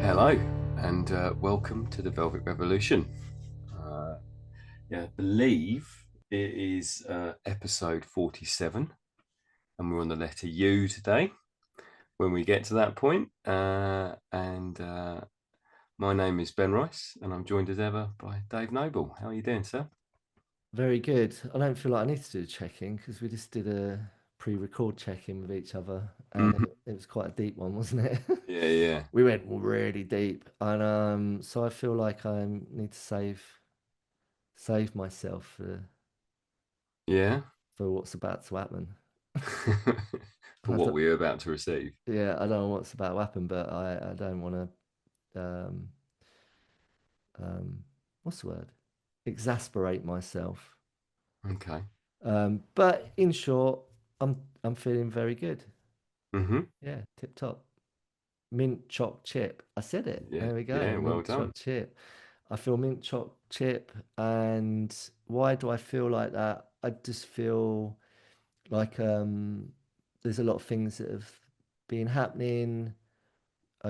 Hello, and welcome to the Velvet Revolution. Uh, I believe it is episode 47, and we're on the letter U today when we get to that point. And My name is Ben Rice, and I'm joined as ever by Dave Noble. How are you doing, sir? Very good. I don't feel like I need to do checking because we just did a pre-record check-in with each other, and Mhm. it was quite a deep one, wasn't it? Yeah, yeah, We went really deep, and so I feel like I need to save myself yeah. for what's about to happen. For I what don't, we're about to receive. yeah, I don't know what's about to happen, but I don't want to um, what's the word? Exasperate myself. Okay. But in short, I'm feeling very good. Mm-hmm. Yeah, tip top. Mint choc chip. I said it. Yeah, There we go. yeah. Well Mint choc done. chip. I feel mint choc chip. And why do I feel like that? I just feel like there's a lot of things that have been happening,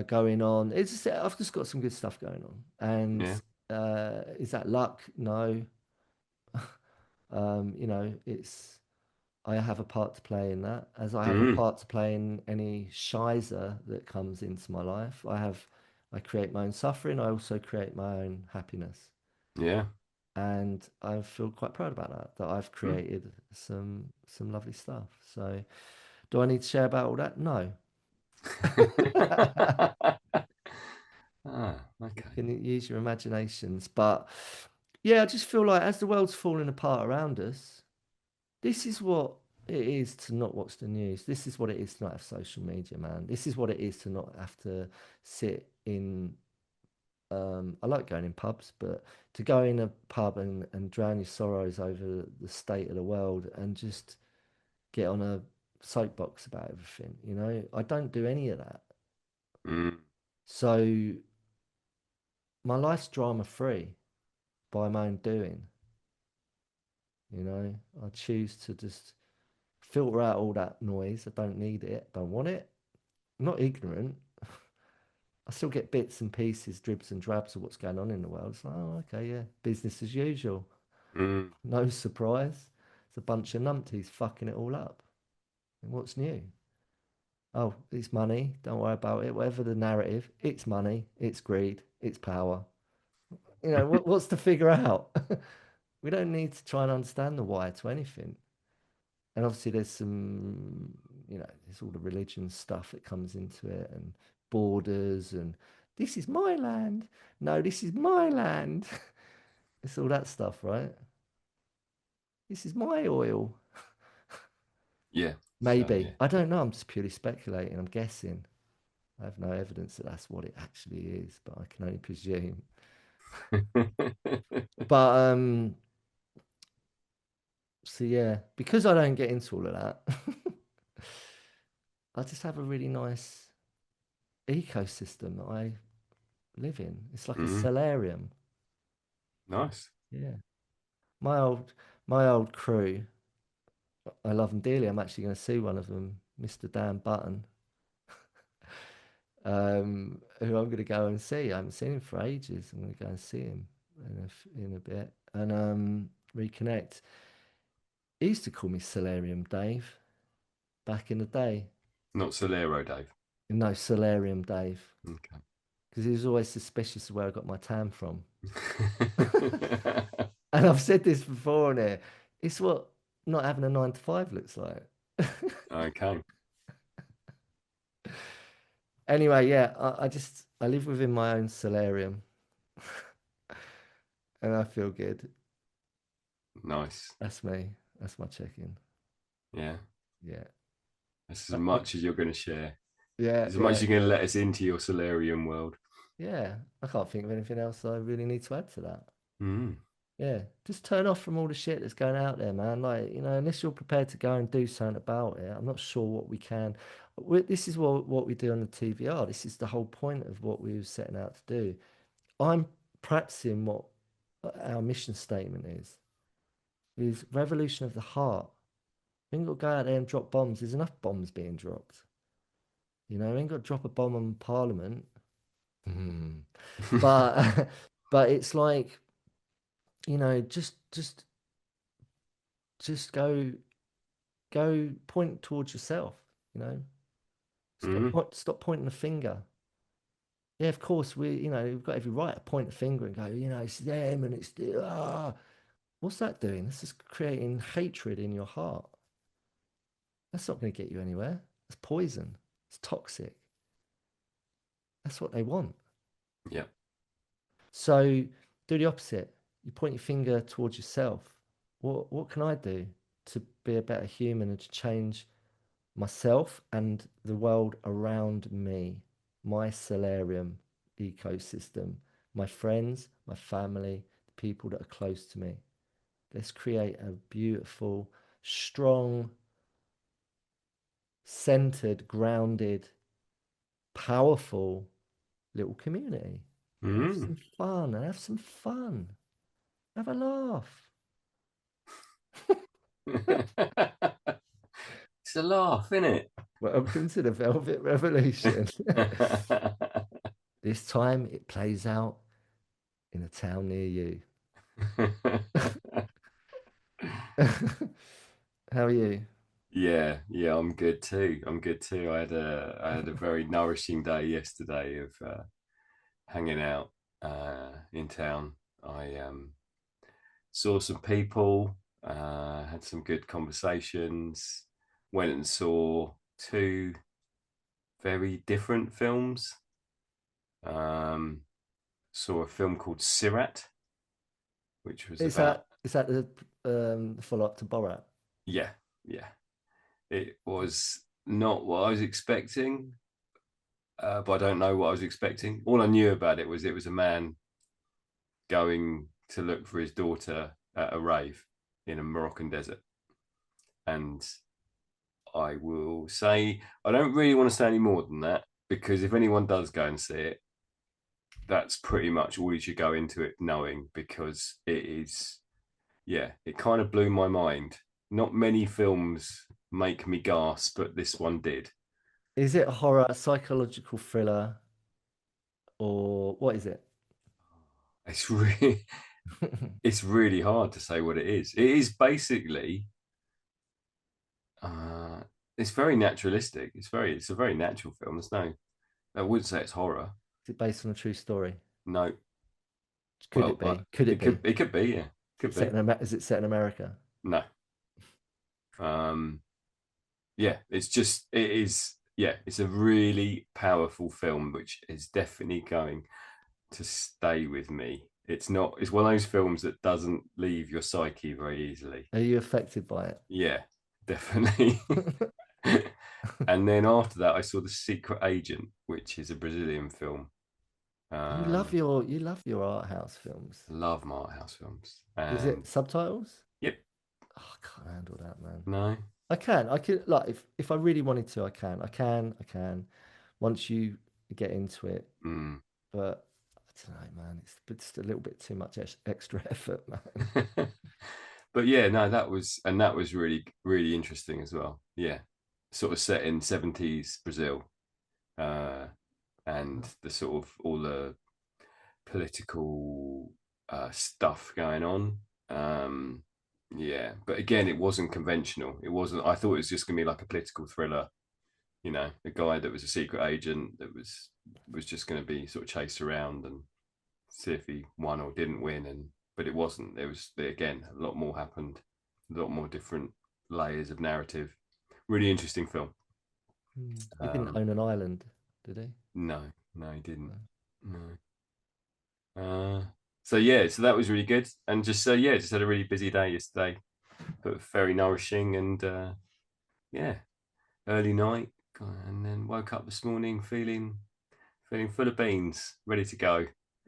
going on. It's just, I've just got some good stuff going on. And Yeah. is that luck? No. It's I have a part to play in that, as I have a Mm, part to play in any shizer that comes into my life. I create my own suffering. I also create my own happiness, yeah. and I feel quite proud about that. That I've Mm. created some lovely stuff. So, do I need to share about all that? No. Ah, You okay. can use your imaginations, but yeah, I just feel like as the world's falling apart around us, this is what it is to not watch the news. This is what it is to not have social media, man. This is what it is to not have to sit in. I like going in pubs, but to go in a pub and drown your sorrows over the state of the world and just get on a soapbox about everything, I don't do any of that. Mm, So my life's drama free by my own doing. I choose to just filter out all that noise. I don't need it, don't want it. I'm not ignorant. I still get bits and pieces, dribs and drabs of what's going on in the world. It's like, oh, okay, yeah, business as usual. mm, No surprise. It's a bunch of numpties fucking it all up. And what's new? Oh, it's money. Don't worry about it. Whatever the narrative, it's money, it's greed, it's power. What's to figure out? We don't need to try and understand the why to anything. And obviously, there's there's all the religion stuff that comes into it and borders and this is my land. No, this is my land. It's all that stuff, right? This is my oil. yeah. So Maybe. I don't know. I'm just purely speculating. I'm guessing. I have no evidence that that's what it actually is, but I can only presume. yeah. But so yeah, because I don't get into all of that, I just have a really nice ecosystem that I live in. It's like a Mm, solarium. nice. Yeah. My old my old crew, I love them dearly. I'm actually going to sue one of them, Mr. Dan Button, who I'm going to go and see. I haven't seen him for ages. I'm going to go and see him in a bit and reconnect. He used to call me Solarium Dave back in the day. Not Solero, Dave. No, Solarium Dave, Okay. because he was always suspicious of where I got my tan from. And I've said this before on here. It's what not having a 9 to 5 looks like. Okay. Anyway, yeah, I live within my own solarium and I feel good. Nice. That's me. That's my check-in. Yeah. Yeah. That's as I, much as you're going to share. yeah, As much yeah, as you're going to let us into your solarium world. yeah. I can't think of anything else I really need to add to that. Mm, Yeah, just turn off from all the shit that's going out there, man. Like, unless you're prepared to go and do something about it, I'm not sure what we can. This is what we do on the TVR. This is the whole point of what we were setting out to do. I'm practicing what our mission statement is revolution of the heart. We ain't got to go out there and drop bombs. There's enough bombs being dropped. We ain't got to drop a bomb on Parliament. Mm. But but it's like, just go point towards yourself, you know. Mm, Stop pointing the finger. Yeah, of course we've got every right to point the finger and go, it's them and what's that doing? This is creating hatred in your heart. That's not going to get you anywhere. It's poison. It's toxic. That's what they want. yeah. So do the opposite. You point your finger towards yourself. What can I do to be a better human and to change myself and the world around me, my solarium ecosystem, my friends, my family, the people that are close to me. Let's create a beautiful, strong, centered, grounded, powerful little community. And have Mm. some fun and have some fun. Have a laugh. It's a laugh, isn't it? Welcome to the Velvet Revolution. This time it plays out in a town near you. How are you? Yeah, yeah, I'm good too. I'm good too. I had a very nourishing day yesterday of hanging out in town. I saw some people, had some good conversations, went and saw two very different films. Um, saw a film called Sirat, which was Is about, that the follow up to Borat? yeah, yeah. It was not what I was expecting, but I don't know what I was expecting. All I knew about it was a man going to look for his daughter at a rave in a Moroccan desert. And I will say, I don't really want to say any more than that because if anyone does go and see it, that's pretty much all you should go into it knowing because it is, yeah, it kind of blew my mind. Not many films make me gasp, but this one did. Is it a horror, psychological thriller, or what is it? It's really, it's really hard to say what it is. It is basically, uh, it's very naturalistic. It's a very natural film. There's no, I wouldn't say it's horror. Is it based on a true story? No, Could well, it be? Could it be? it could be, yeah, could be. Is it set in America? No, um, yeah, it is, yeah, it's a really powerful film, which is definitely going to stay with me. It's not, it's one of those films that doesn't leave your psyche very easily. Are you affected by Yeah, definitely. it? And then after that, I saw The Secret Agent, which is a Brazilian film. Um, You love your art house films. love my art house films. Is And it subtitles? yep, Oh, I can't handle that, man. no, I can like if I really wanted to, I can. Once you get into it, mm. but I don't know, man. It's just a little bit too much extra effort, man. But yeah, no, that was really really interesting as well. Yeah, sort of set in 70s Brazil, uh, and the sort of all the political stuff going on. Um, yeah, but again, it wasn't conventional. It wasn't. I thought it was just gonna be like a political thriller. You know, a guy that was a secret agent that was just going to be sort of chased around and see if he won or didn't win. And but it wasn't. There was again a lot more happened, a lot more different layers of narrative. Really interesting film. He didn't Um, own an island, did he? no, no, he didn't. No. No. So yeah, so that was really good, and just so yeah, just had a really busy day yesterday, but very nourishing, and yeah, early night, and then woke up this morning feeling full of beans, ready to go.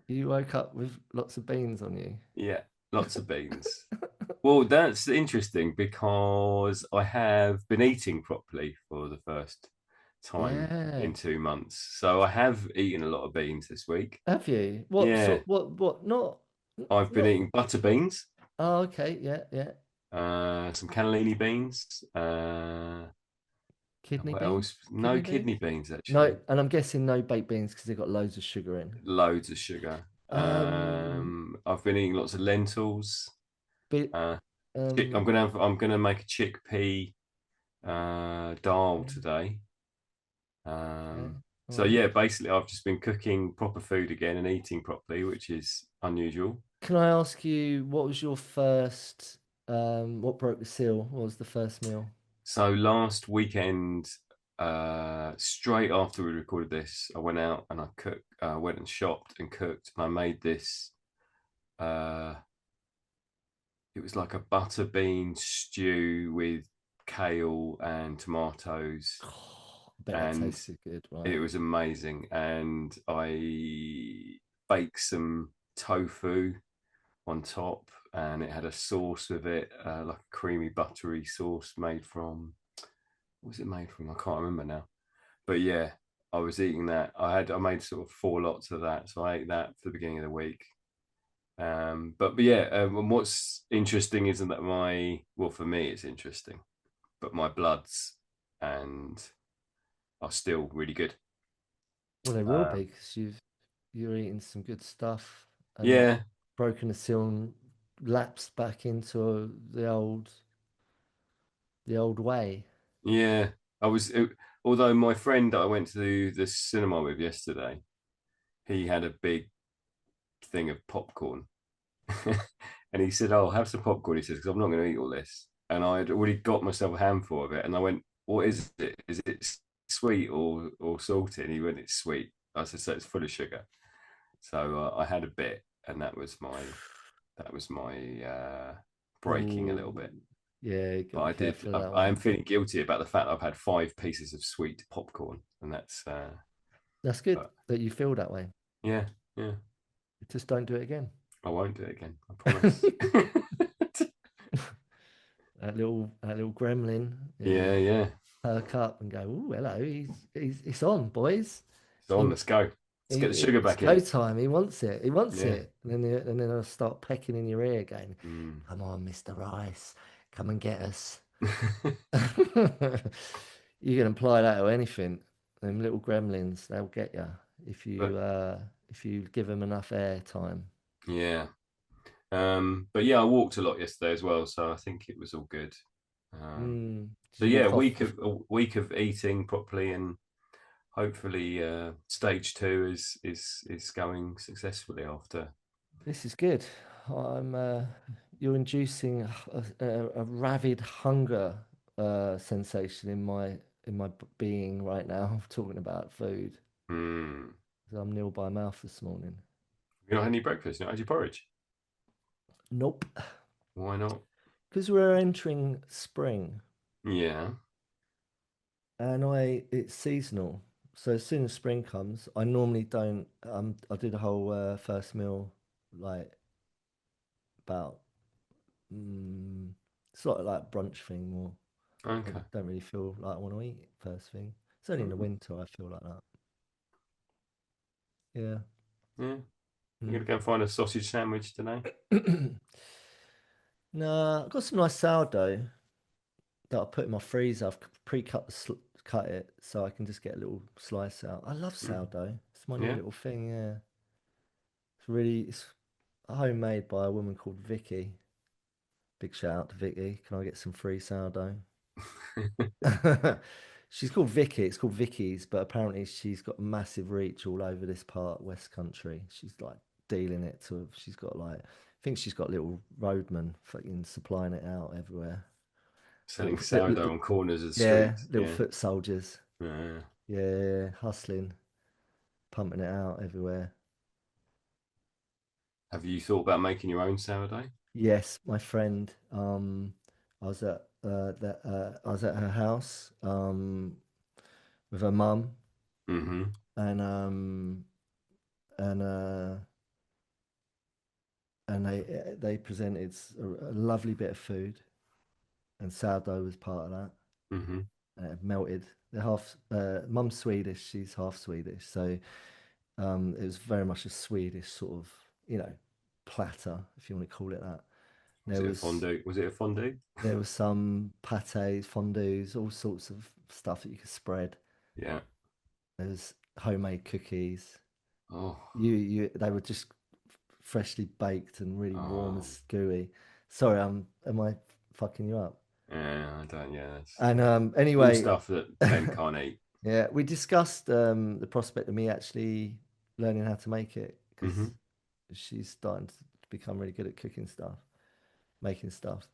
You woke up with lots of beans on you. Yeah, lots of beans. Well, that's interesting because I have been eating properly for the first time Yeah. in 2 months. So I have eaten a lot of beans this week. Have you? Yeah, What, I've been not, eating butter beans, oh, okay. Yeah, yeah. some cannellini beans, Kidney What beans? else? No Kidney beans? kidney beans No, actually. and I'm guessing no baked beans because they've got loads of sugar in. Loads of sugar. Um, I've been eating lots of lentils. bit, Uh, I'm um, gonna have. I'm gonna make a chickpea dal okay, today. okay, all So right. yeah, basically, I've just been cooking proper food again and eating properly, which is unusual. Can I ask you, what was your first, what broke the seal? What was the first meal? So last weekend, straight after we recorded this, I went out and I cooked. Went and shopped and cooked. And I made this. Uh, it was like a butter bean stew with kale and tomatoes, Oh, I bet that and tasted good, right? it was amazing. And I baked some tofu on top, and it had a sauce with it, like a creamy buttery sauce made from. What was it made from? I can't remember now. But yeah, I was eating that. I made sort of four lots of that, so I ate that for the beginning of the week. But yeah, and what's interesting isn't that my well for me it's interesting, but my bloods and are still really good. Well, they will Um, be because you're eating some good stuff and not yeah, broken the seal and lapsed back into the old way. yeah. I was although my friend that I went to the cinema with yesterday, he had a big thing of popcorn. And he said, "Oh, have some popcorn." He says, "Because I'm not going to eat all this." And I had already got myself a handful of it, and I went, "What is it? Is it sweet or salty?" And he went, "It's sweet." I said, "So it's full of sugar." So I had a bit, and that was my breaking a little Oh, bit. yeah, you got But to be careful of that I am one. feeling guilty about the fact that I've had 5 pieces of sweet popcorn, and that's. That's good But that you feel that way. yeah, yeah, Just don't do it again. I won't do it again. I promise. That little gremlin, Yeah, he'll yeah. perk up and go, "Oh, hello, he's it's on, boys. So on, let's go. Let's get the sugar It's back go in. time. He wants it. He wants Yeah. it." And then I'll start pecking in your ear again. Mm. Come on, Mr. Rice, come and get us. You can apply that to anything. Them little gremlins, they'll get you if you But uh, if you give them enough air time. yeah. But yeah, I walked a lot yesterday as well, so I think it was all good. Um, Did so you yeah, walk off? a week of eating properly, and hopefully stage two is going successfully after. This is good. I'm. You're inducing a ravid hunger sensation in my being right now. Talking about food. Hmm. 'Cause I'm nil by mouth this morning. You not had any breakfast? You not had your porridge? Nope. Why not? Because we're entering spring, Yeah. and it's seasonal. So as soon as spring comes, I normally don't. I do the whole first meal like about. Mm, sort of like brunch thing more. I Okay. don't really feel like I want to eat first thing. It's only in the Mm. winter I feel like that. Yeah. Yeah. You're Mm. gonna go and find a sausage sandwich today? Nah, I've got some nice sourdough that I put in my freezer. I've pre-cut cut it so I can just get a little slice out. I love Mm. sourdough. It's my new Yeah. little thing. Yeah, it's homemade by a woman called Vicky. Big shout out to Vicky. Can I get some free sourdough? She's called Vicky. It's called Vicky's, but apparently she's got massive reach all over this part, West Country. She's like dealing it to. She's got like, I think she's got little roadmen fucking supplying it out everywhere. Selling sourdough on corners of the Yeah, streets. little Yeah. foot soldiers. Yeah. Yeah, hustling, pumping it out everywhere. Have you thought about making your own sourdough? Yes, my friend. I was at her house with her mum, Mm-hmm. and um and uh and they presented a lovely bit of food, and sourdough was part of that. Mm-hmm. And it melted. They're half. Mum's Swedish. She's half Swedish, so it was very much a Swedish sort of platter, if you want to call it that. Was There it a was fondue? Was it a fondue? there was some pates, fondues, all sorts of stuff that you could spread. Yeah. There was homemade cookies. Oh, They were just freshly baked and really warm and oh, gooey. Sorry, am I fucking you up? yeah. I don't. Yeah, that's And all anyway, stuff that Ben can't eat. yeah, we discussed the prospect of me actually learning how to make it Hmm. because she's starting to become really good at cooking stuff, making stuff.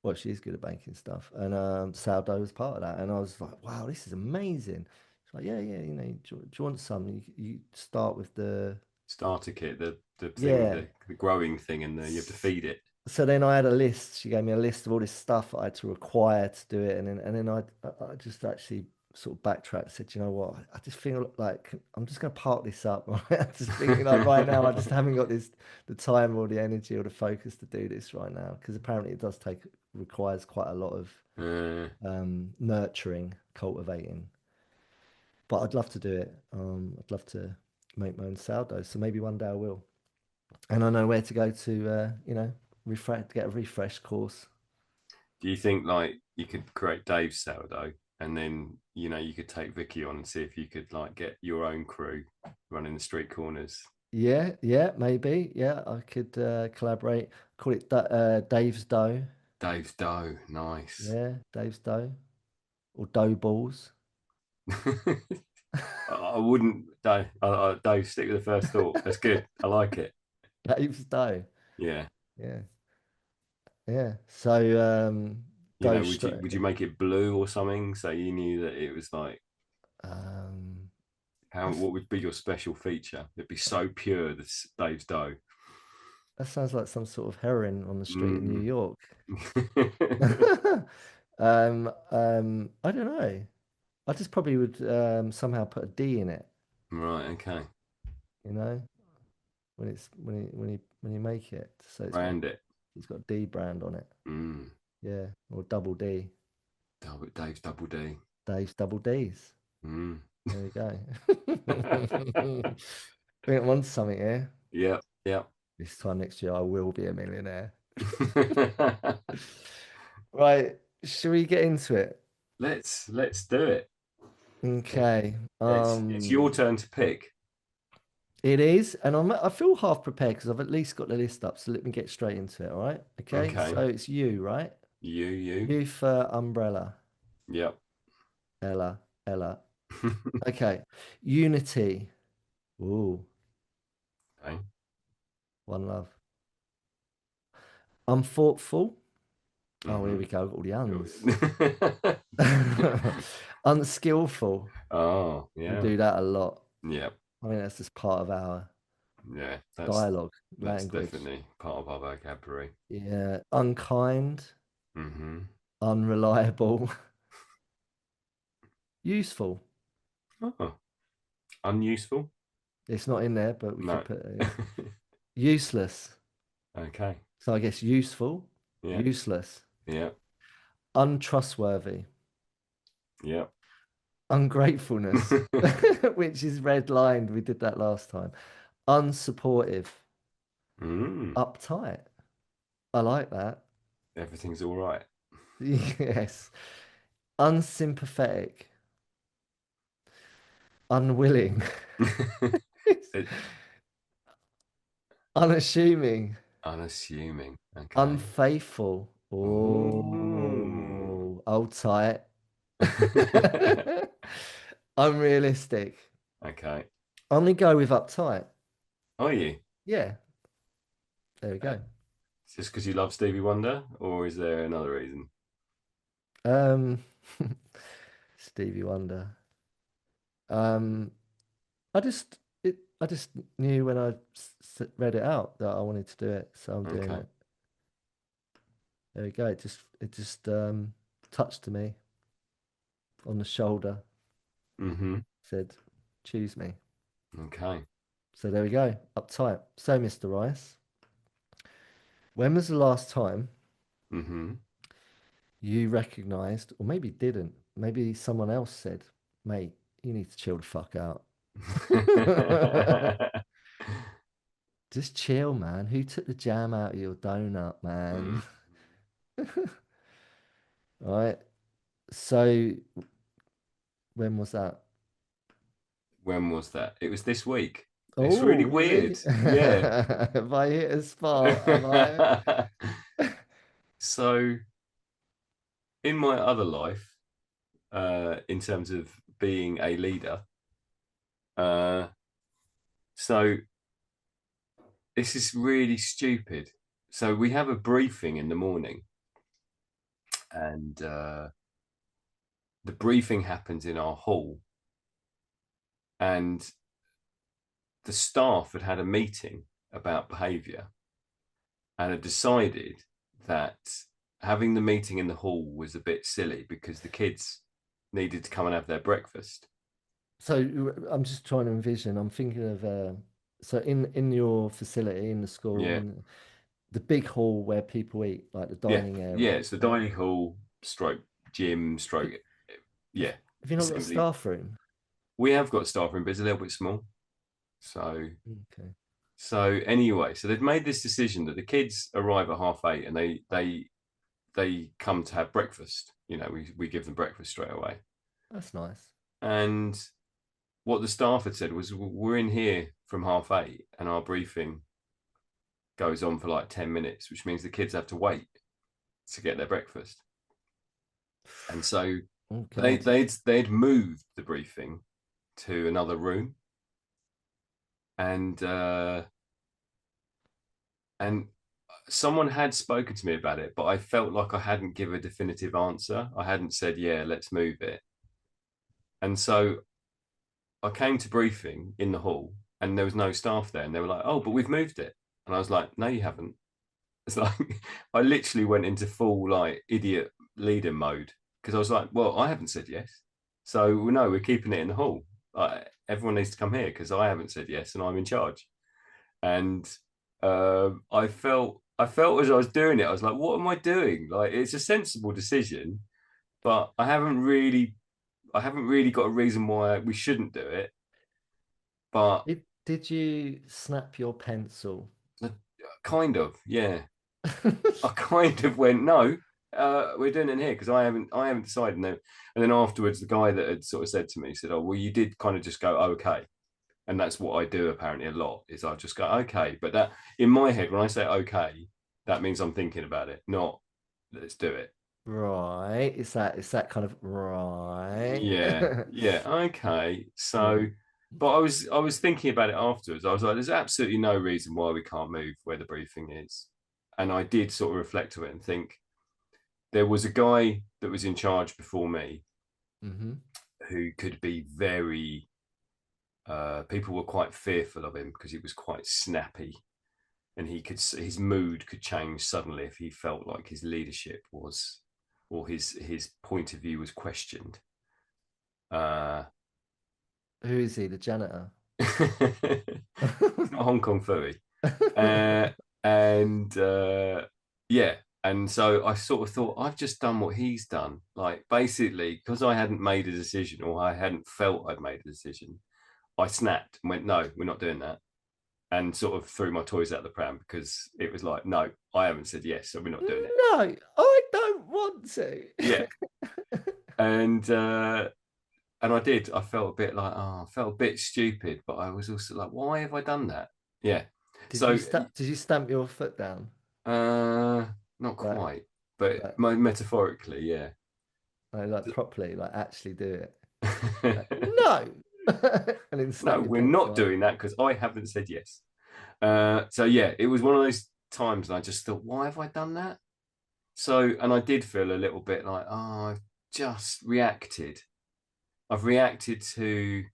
Well, she's good at baking stuff, and sourdough was part of that. And I was like, "Wow, this is amazing." She's like, "Yeah, yeah, do you want some? You start with the Starter kit, the thing with yeah." the growing thing, and you have to feed it. So then I had a list. She gave me a list of all this stuff I had to require to do it, and then I just actually sort of backtracked. Said, you know what? I just feel like I'm just going to park this up. Right? I'm just thinking like right now, I just haven't got the time or the energy or the focus to do this right now because apparently it does requires quite a lot of uh, nurturing, cultivating. But I'd love to do it. I'd love to make my own sourdough. So maybe one day I will. And I know where to go to, refresh, get a refresh course. do you think like you could create Dave's sourdough, and then you could take Vicky on and see if you could like get your own crew running the street corners? Yeah, yeah, maybe. Yeah, I could collaborate. Call it Dave's Dough. Dave's dough, nice. Yeah, Dave's Dough or Dough Balls. I wouldn't, Dave. Dave, stick with the first thought. That's good. I like it. Dave's Dough. Yeah. Yeah, yeah. So Dough Would straight. you make it blue or something so you knew that it was like Um, how that's, what would be your special feature? It'd be so pure, this Dave's dough. that sounds like some sort of heroin on the street in New Mm. York. I don't know. I just probably would somehow put a D in it, Right, okay. you know, when you make it. So Brand it. it's got D brand on it. Mm. Yeah, or double D. Dave's double D. Dave's double D's. Mm. There we go. I think I'm onto something here. Yep, yep. This time next year, I will be a millionaire. Right, should we get into it? Let's do it. Okay. It's your turn to pick. It is, and I feel half prepared because I've at least got the list up. So let me get straight into it. All right. Okay. Okay. So it's you, right? You. You for umbrella, Yep. Ella, Ella. Okay. Unity. Ooh, Okay. one love. Unthoughtful. Oh, here Hmm. we go. All the uns. Unskillful. Oh, We yeah. do that a lot. Yeah. I mean, that's just part of our Yeah. dialogue That's language. definitely part of our vocabulary. Yeah. Unkind. Hmm. Unreliable. Useful. Oh, unuseful? It's not in there, but we could No. put it in. Useless. Okay. So I guess useful, Yeah. useless, Yeah. untrustworthy, Yeah. ungratefulness, which is red lined. We did that last time. Unsupportive, Mm. uptight. I like that. Everything's all right. Yes. Unsympathetic, unwilling, It- unassuming, Unassuming. Okay. unfaithful. Ooh. Oh, old tight. Unrealistic. Okay. I'm gonna go with uptight. Are you? Yeah, there we Uh, go. just because you love Stevie Wonder, or is there another reason? Um, Stevie Wonder. Um, I just knew when I read it out that I wanted to do it, so I'm doing Okay. it. There we go. It just touched me on the shoulder, Mm-hmm. said, "Choose me." Okay. So there we go. Uptight. So, Mr. Rice, when was the last time Mm-hmm. you recognized, or maybe didn't, maybe someone else said, "Mate, you need to chill the fuck out." Just chill, man. Who took the jam out of your donut, man? Right. So when was that? When was that? It was this week. It's Oh, really really? weird. Yeah. Have I hit a spot? Have I? So, in my other life, in terms of being a leader, uh, so this is really stupid. So, we have a briefing in the morning, and the briefing happens in our hall, and the staff had had a meeting about behavior and had decided that having the meeting in the hall was a bit silly because the kids needed to come and have their breakfast. So I'm just trying to envision. I'm thinking of so in your facility in the school Yeah, and the big hall where people eat, like the yeah, dining yeah. area. It's the Yeah. dining hall, stroke gym, stroke. Have Yeah, have you not got a assembly. staff room? We have got a staff room, but it's a little bit small. So, Okay, so anyway, so they've made this decision that the kids arrive at 8:30 and they come to have breakfast. You know, we give them breakfast straight away. that's nice. And what the staff had said was, we're in here from 8:30 and our briefing goes on for like 10 minutes, which means the kids have to wait to get their breakfast. And so Oh they God. they'd moved the briefing to another room, and and someone had spoken to me about it, but I felt like I hadn't given a definitive answer. I hadn't said, yeah, let's move it. And so I came to briefing in the hall and there was no staff there. And they were like, oh, but we've moved it. And I was like, no, you haven't. It's like I literally went into full like idiot leader mode because I was like, well, I haven't said yes. So no, we're keeping it in the hall. Everyone needs to come here because I haven't said yes and I'm in charge. And I felt as I was doing it, I was like, what am I doing? Like it's a sensible decision, but I haven't really got a reason why we shouldn't do it. But Did you snap your pencil? kind of, yeah. I kind of went, no, we're doing it here because I haven't decided. And then afterwards, the guy that had sort of said to me said, oh, well, you did kind of just go, okay. And that's what I do apparently a lot is I just go, okay. But that in my head, when I say okay, that means I'm thinking about it, not let's do it. Right. It's that kind of right. Yeah, yeah, okay. Yeah. So, but I was thinking about it afterwards. I was like, there's absolutely no reason why we can't move where the briefing is. And I did sort of reflect on it and think there was a guy that was in charge before me Hmm. who could be very people were quite fearful of him because he was quite snappy and his mood could change suddenly if he felt like his leadership was or his point of view was questioned. uh Who is he? The janitor? It's not Hong Kong Phooey. uh and yeah, and so I sort of thought I've just done what he's done, like basically because I hadn't made a decision or I hadn't felt I'd made a decision. I snapped and went, no, we're not doing that, and sort of threw my toys out the pram because it was like, no, I haven't said yes, so we're not doing it. No, I don't want to. Yeah, and I did. I felt a bit like, oh, I felt a bit stupid, but I was also like, why have I done that? Yeah. So, Did you stamp your foot down? uh, not Like quite, but like metaphorically, yeah. like properly, like actually do it. Like, no. And then snap No, your we're not pencil. doing that because I haven't said yes. So yeah, it was one of those times, and I just thought, why have I done that? So, and I did feel a little bit like, oh, I've just reacted. I've reacted to,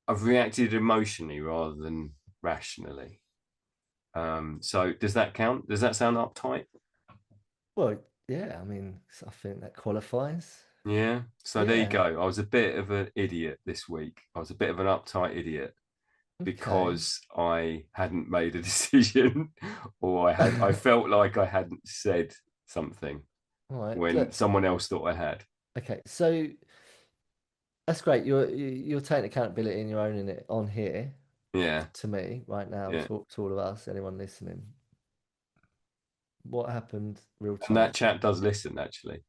I've reacted emotionally rather than rationally. So does that count? Does that sound uptight? Well, yeah, I mean, I think that qualifies. Yeah. So there you Yeah. go. I was a bit of an idiot this week. I was a bit of an uptight idiot Okay. because I hadn't made a decision or I felt like I hadn't said something All right. when Look, someone else thought I had. okay. So that's great. You're taking accountability and you're owning it on here Yeah. to me right now, Yeah. to all of us, anyone listening. What happened real And that time? chap does listen actually,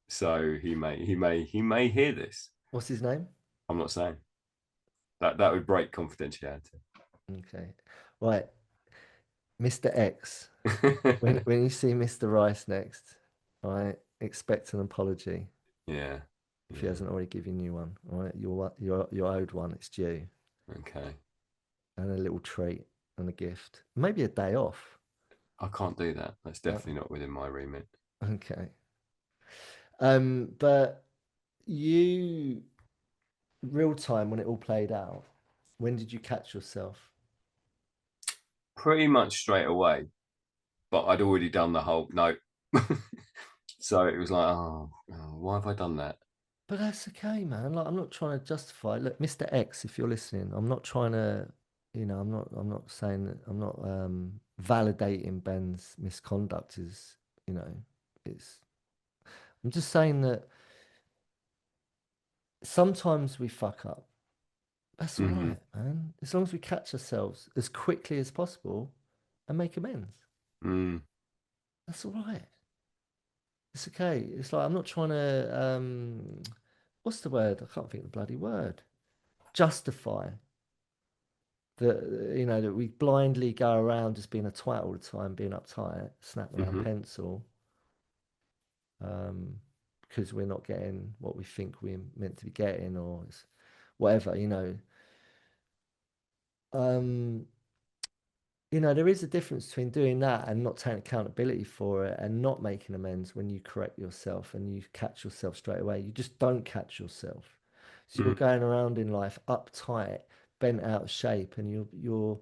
so he may hear this. What's his name? I'm not saying that would break confidentiality. Okay. Right. Mr. X. When you see Mr. Rice next, right, expect an apology Yeah, if he yeah, hasn't already given you one. All right. You're owed one. It's due. okay. And a little treat and a gift. Maybe a day off. I can't do that. That's Uh, definitely not within my remit. okay. But you real time when it all played out, when did you catch yourself? Pretty much straight away, but I'd already done the whole no. So it was like, why have I done that? But that's okay, man. Like I'm not trying to justify. Look, Mr. X, if you're listening, I'm not trying to, I'm not saying that I'm not validating Ben's misconduct is, you know, it's I'm just saying that sometimes we fuck up. That's all Hmm. right, man. As long as we catch ourselves as quickly as possible and make amends. Mm. That's all right. It's okay. It's like I'm not trying to what's the word? I can't think of the bloody word. Justify that that we blindly go around just being a twat all the time, being uptight, snapping around Hmm. pencil, um, because we're not getting what we think we're meant to be getting or it's whatever. Um, there is a difference between doing that and not taking accountability for it and not making amends when you correct yourself and you catch yourself straight away. You just don't catch yourself. So you're Mm. going around in life uptight, bent out of shape, and you're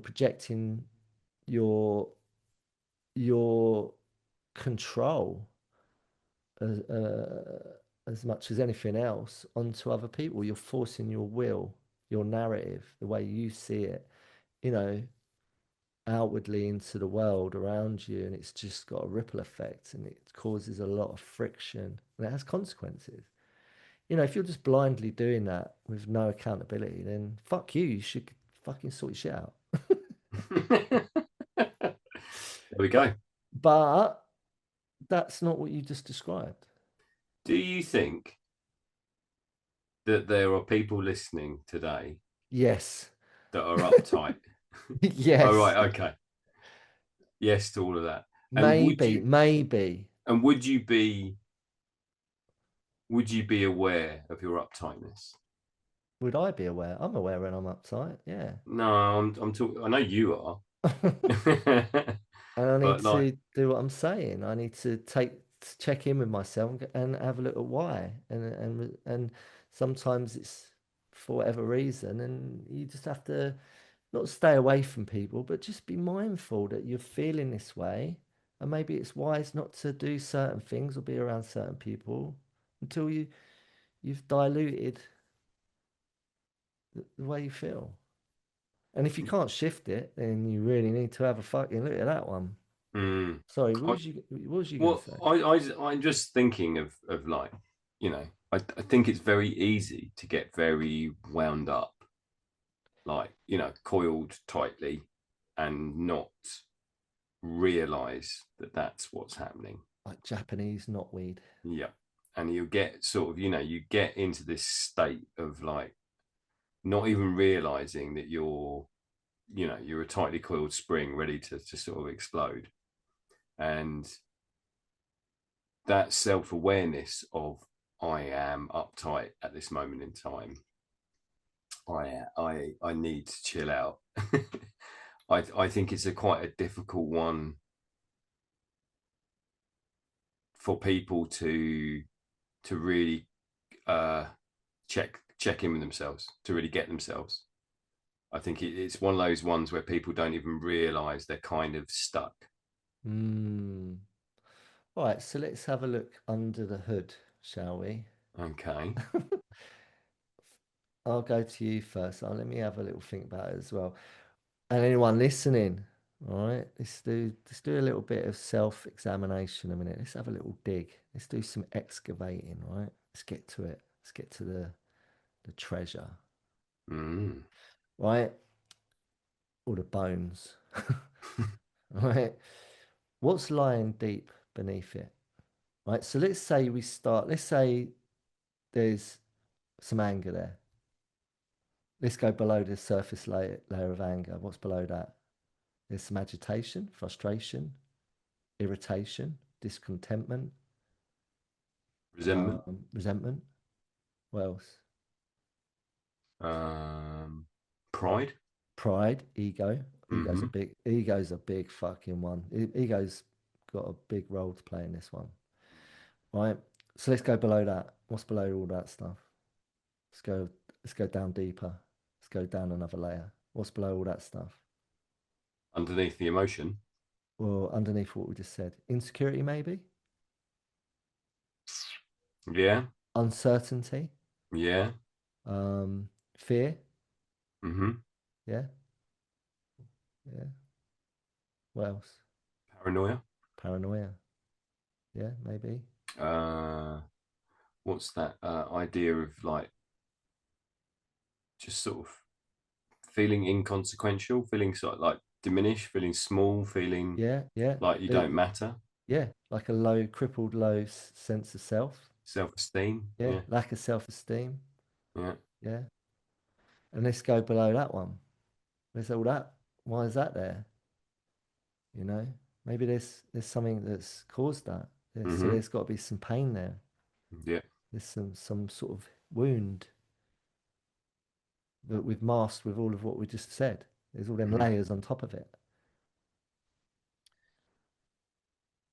projecting your your control as much as anything else onto other people. You're forcing your will, your narrative, the way you see it, you know, outwardly into the world around you, and it's just got a ripple effect, and it causes a lot of friction, and it has consequences. If you're just blindly doing that with no accountability, then fuck you. You should fucking sort your shit out. There we go. But that's not what you just described. Do you think that there are people listening today Yes. that are uptight? Oh, Yes. right. Okay. Yes to all of that. And would Maybe, you maybe. and would you be aware of your uptightness? Would I be aware? I'm aware when I'm uptight. Yeah. No, I'm talking. I know you are, And I need but like, to do what I'm saying. I need to check in with myself and have a look at why. And sometimes it's for whatever reason, and you just have to not stay away from people, but just be mindful that you're feeling this way, and maybe it's wise not to do certain things or be around certain people until you've diluted the way you feel. And if you can't shift it, then you really need to have a fucking look at that one. mm, Sorry, I, what was you gonna well, say? I'm just thinking of like, I think it's very easy to get very wound up, like, coiled tightly, and not realize that that's what's happening. Like Japanese knotweed. Yeah. And you get sort of, you get into this state of like not even realizing that you're a tightly coiled spring ready to sort of explode. And that self-awareness of I am uptight at this moment in time. I need to chill out. I think it's a quite a difficult one for people to really uh check in with themselves, to really get themselves. I think it's one of those ones where people don't even realize they're kind of stuck. Hmm. All right, so let's have a look under the hood, shall we? Okay. I'll go to you first. Let me have a little think about it as well. And anyone listening, all right, let's do a little bit of self-examination a minute. Let's have a little dig. Let's do some excavating, all right? Let's get to it. Let's get to the treasure, Mm. right? All the bones, all right? What's lying deep beneath it? Right. So let's say we start, let's say there's some anger there. Let's go below the surface layer of anger. What's below that? There's some agitation, frustration, irritation, discontentment, Resentment. resentment. What else? Um, Pride. Pride, ego. Mm-hmm. Ego's a big fucking one. Ego's got a big role to play in this one. Right. So let's go below that. What's below all that stuff? Let's go let's go down deeper. Let's go down another layer. What's below all that stuff? Underneath the emotion. Well, underneath what we just said. Insecurity maybe? Yeah. Uncertainty, Yeah. fear, Mm-hmm. yeah, yeah. What else? Paranoia. Paranoia, yeah, maybe. Uh, what's that idea of like just sort of feeling inconsequential, feeling sort of like diminished, feeling small, feeling Yeah, yeah. like you don't matter, Yeah, like a low, crippled, low sense of self. self-esteem. Yeah, Yeah. lack of self-esteem. Yeah. Yeah, and let's go below that one. There's all that. Why is that there? You know, maybe there's something that's caused that. So Mm-hmm. there's got to be some pain there. Yeah. There's some sort of wound that we've masked with all of what we just said. There's all them Mm-hmm. layers on top of it.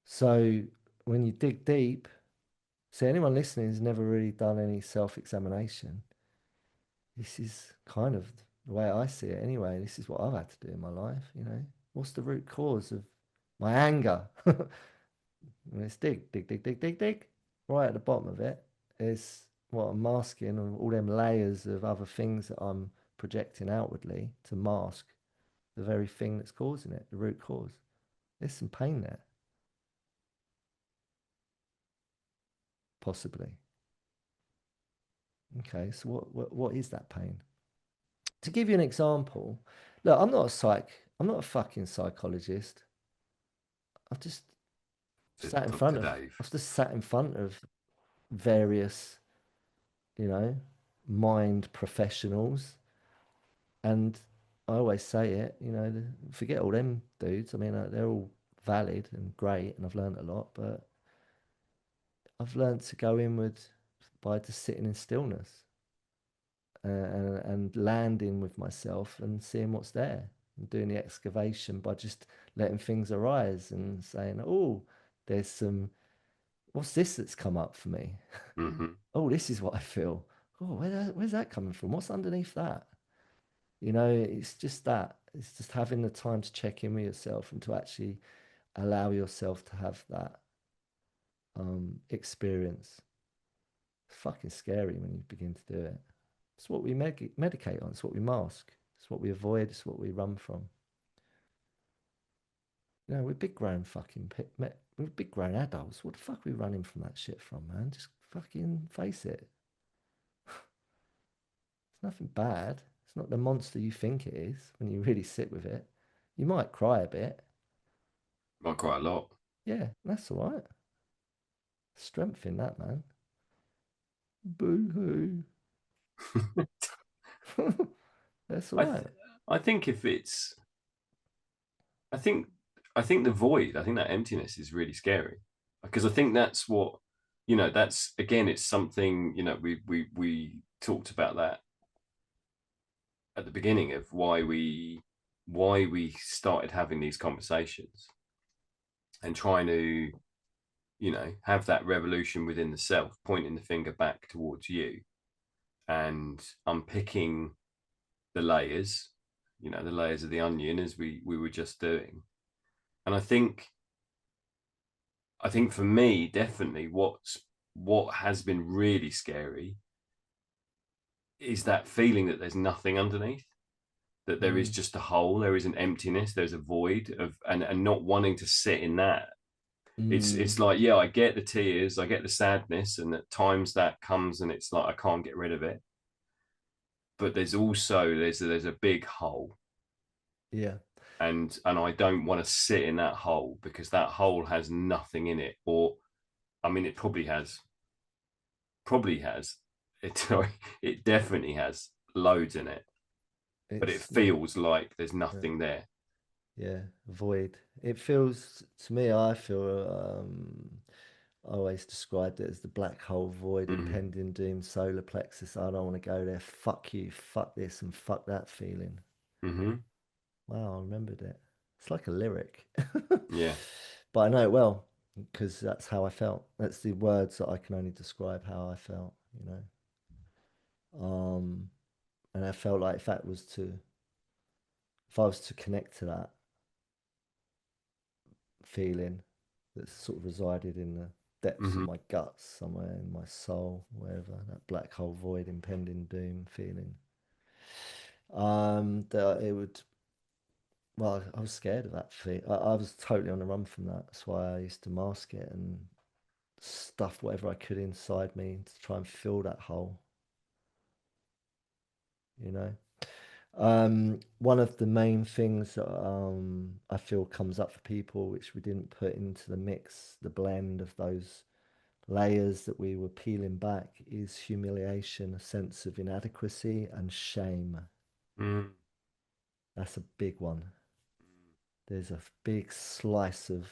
So when you dig deep, so anyone listening has never really done any self-examination. This is kind of the way I see it anyway. This is what I've had to do in my life, you know. What's the root cause of my anger? Let's dig, dig, dig, dig, dig, dig. Right at the bottom of it is what I'm masking and all them layers of other things that I'm projecting outwardly to mask the very thing that's causing it, the root cause. There's some pain there, possibly. Okay, so what is that pain? To give you an example, look, I'm not a fucking psychologist. I've just Said sat in front Dr. of, Dave. I've just sat in front of various, you know, mind professionals, and I always say it, you know, forget all them dudes. I mean, they're all valid and great, and I've learned a lot, but I've learned to go inward by just sitting in stillness and landing with myself and seeing what's there and doing the excavation by just letting things arise and saying, oh, there's some, what's this that's come up for me? Mm-hmm. Oh, this is what I feel. Oh, where's that coming from? What's underneath that? You know, it's just that. It's just having the time to check in with yourself and to actually allow yourself to have that experience. It's fucking scary when you begin to do it. It's what we medicate on. It's what we mask. It's what we avoid. It's what we run from. You know, we're big grown we're big grown adults. What the fuck are we running from that shit from, man? Just fucking face it. It's nothing bad. It's not the monster you think it is when you really sit with it. You might cry a bit. Not quite a lot. Yeah, that's all right. Strength in that, man. Boo hoo. That's all I right. th- I think if it's I think I think the void, I think that emptiness is really scary because I think that's what that's again it's something we talked about that at the beginning of why we started having these conversations and trying to have that revolution within the self, pointing the finger back towards you and unpicking the layers, the layers of the onion as we were just doing. And I think for me, definitely what has been really scary is that feeling that there's nothing underneath, that there is Mm, just a hole, there is an emptiness, there's a void of and not wanting to sit in that. It's mm, like, yeah, I get the tears, I get the sadness, and at times that comes and it's like I can't get rid of it. But there's also there's a big hole. yeah. and I don't want to sit in that hole because that hole has nothing in it. Or I mean, it probably has. It it definitely has loads in it, but it It's not, feels like there's yeah, nothing there. yeah, void. It feels to me, I feel, I always described it as the black hole void, Mm-hmm. impending doom, solar plexus. I don't want to go there. Fuck you, fuck this, and fuck that feeling. Mm-hmm. Wow, I remembered it. It's like a lyric. Yeah. But I know it well because that's how I felt. That's the words that I can only describe how I felt, you know. And I felt like if I was to connect to that feeling that sort of resided in the depths of Mm-hmm. my guts, somewhere in my soul, wherever, that black hole void, impending doom feeling, that it would, well, I was scared of that feeling. I was totally on the run from that. That's why I used to mask it and stuff whatever I could inside me to try and fill that hole, you know. One of the main things that I feel comes up for people, which we didn't put into the mix, the blend of those layers that we were peeling back, is humiliation, a sense of inadequacy, and shame. Mm-hmm. That's a big one. There's a big slice of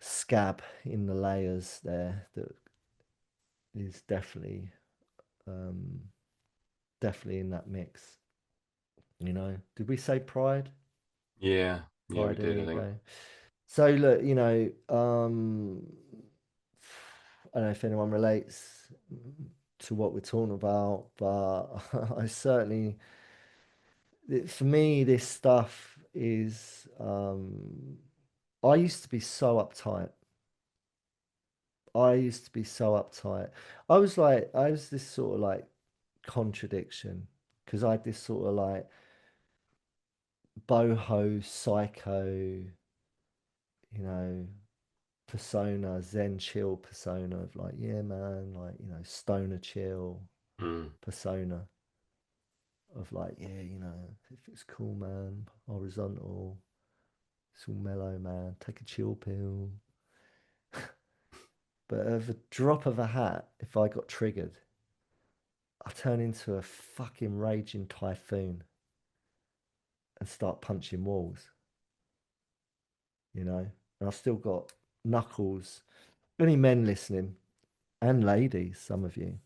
scab in the layers there that is um, definitely in that mix. You know, did we say pride? Yeah. Yeah, we Pride and did, I think. ego. So look, you know, I don't know if anyone relates to what we're talking about, but I certainly, for me, this stuff is, I used to be so uptight. I used to be so uptight. I was this sort of like contradiction because I had this sort of like boho psycho, you know, persona, Zen chill persona of like, yeah, man, like, you know, stoner chill Mm. persona of like, yeah, you know, if it's cool, man, horizontal, it's all mellow, man, take a chill pill. But at the drop of a hat, if I got triggered, I turn into a fucking raging typhoon and start punching walls, you know? And I've still got knuckles. Any men listening, and ladies, some of you,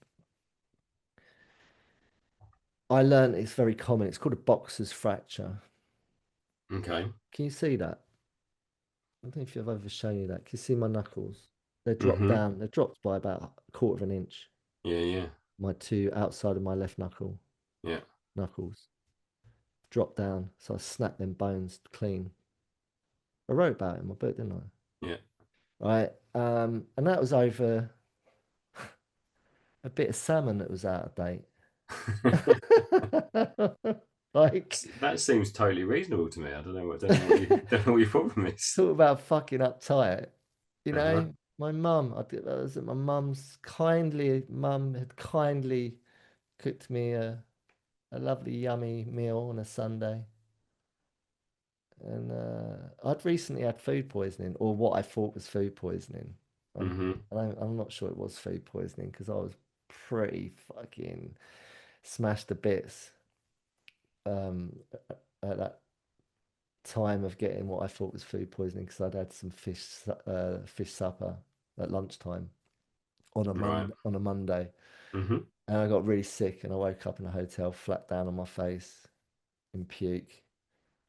I learned it's very common. It's called a boxer's fracture. Okay. Can you see that? I don't know if I've ever shown you that. Can you see my knuckles? They're dropped Mm-hmm. down. They're dropped by about a quarter of an inch. Yeah, yeah, My two outside of my left yeah, knuckles drop down. So I snapped them bones clean. I wrote about it in my book, didn't yeah. I? Right. And that was over a bit of salmon that was out of date. Like, That seems totally reasonable to me. I don't know what you don't know what your problem is. talk about fucking uptight. You Uh-huh. know, my mum, I was at my mum's mum had kindly cooked me a lovely, yummy meal on a Sunday. And I'd recently had food poisoning, or what I thought was food poisoning. Mm-hmm. I'm not sure it was food poisoning because I was pretty fucking smashed to bits um, at that time of getting what I thought was food poisoning because I'd had some fish supper at lunchtime Right. on a Monday, Mm-hmm. and I got really sick and I woke up in a hotel flat down on my face in puke,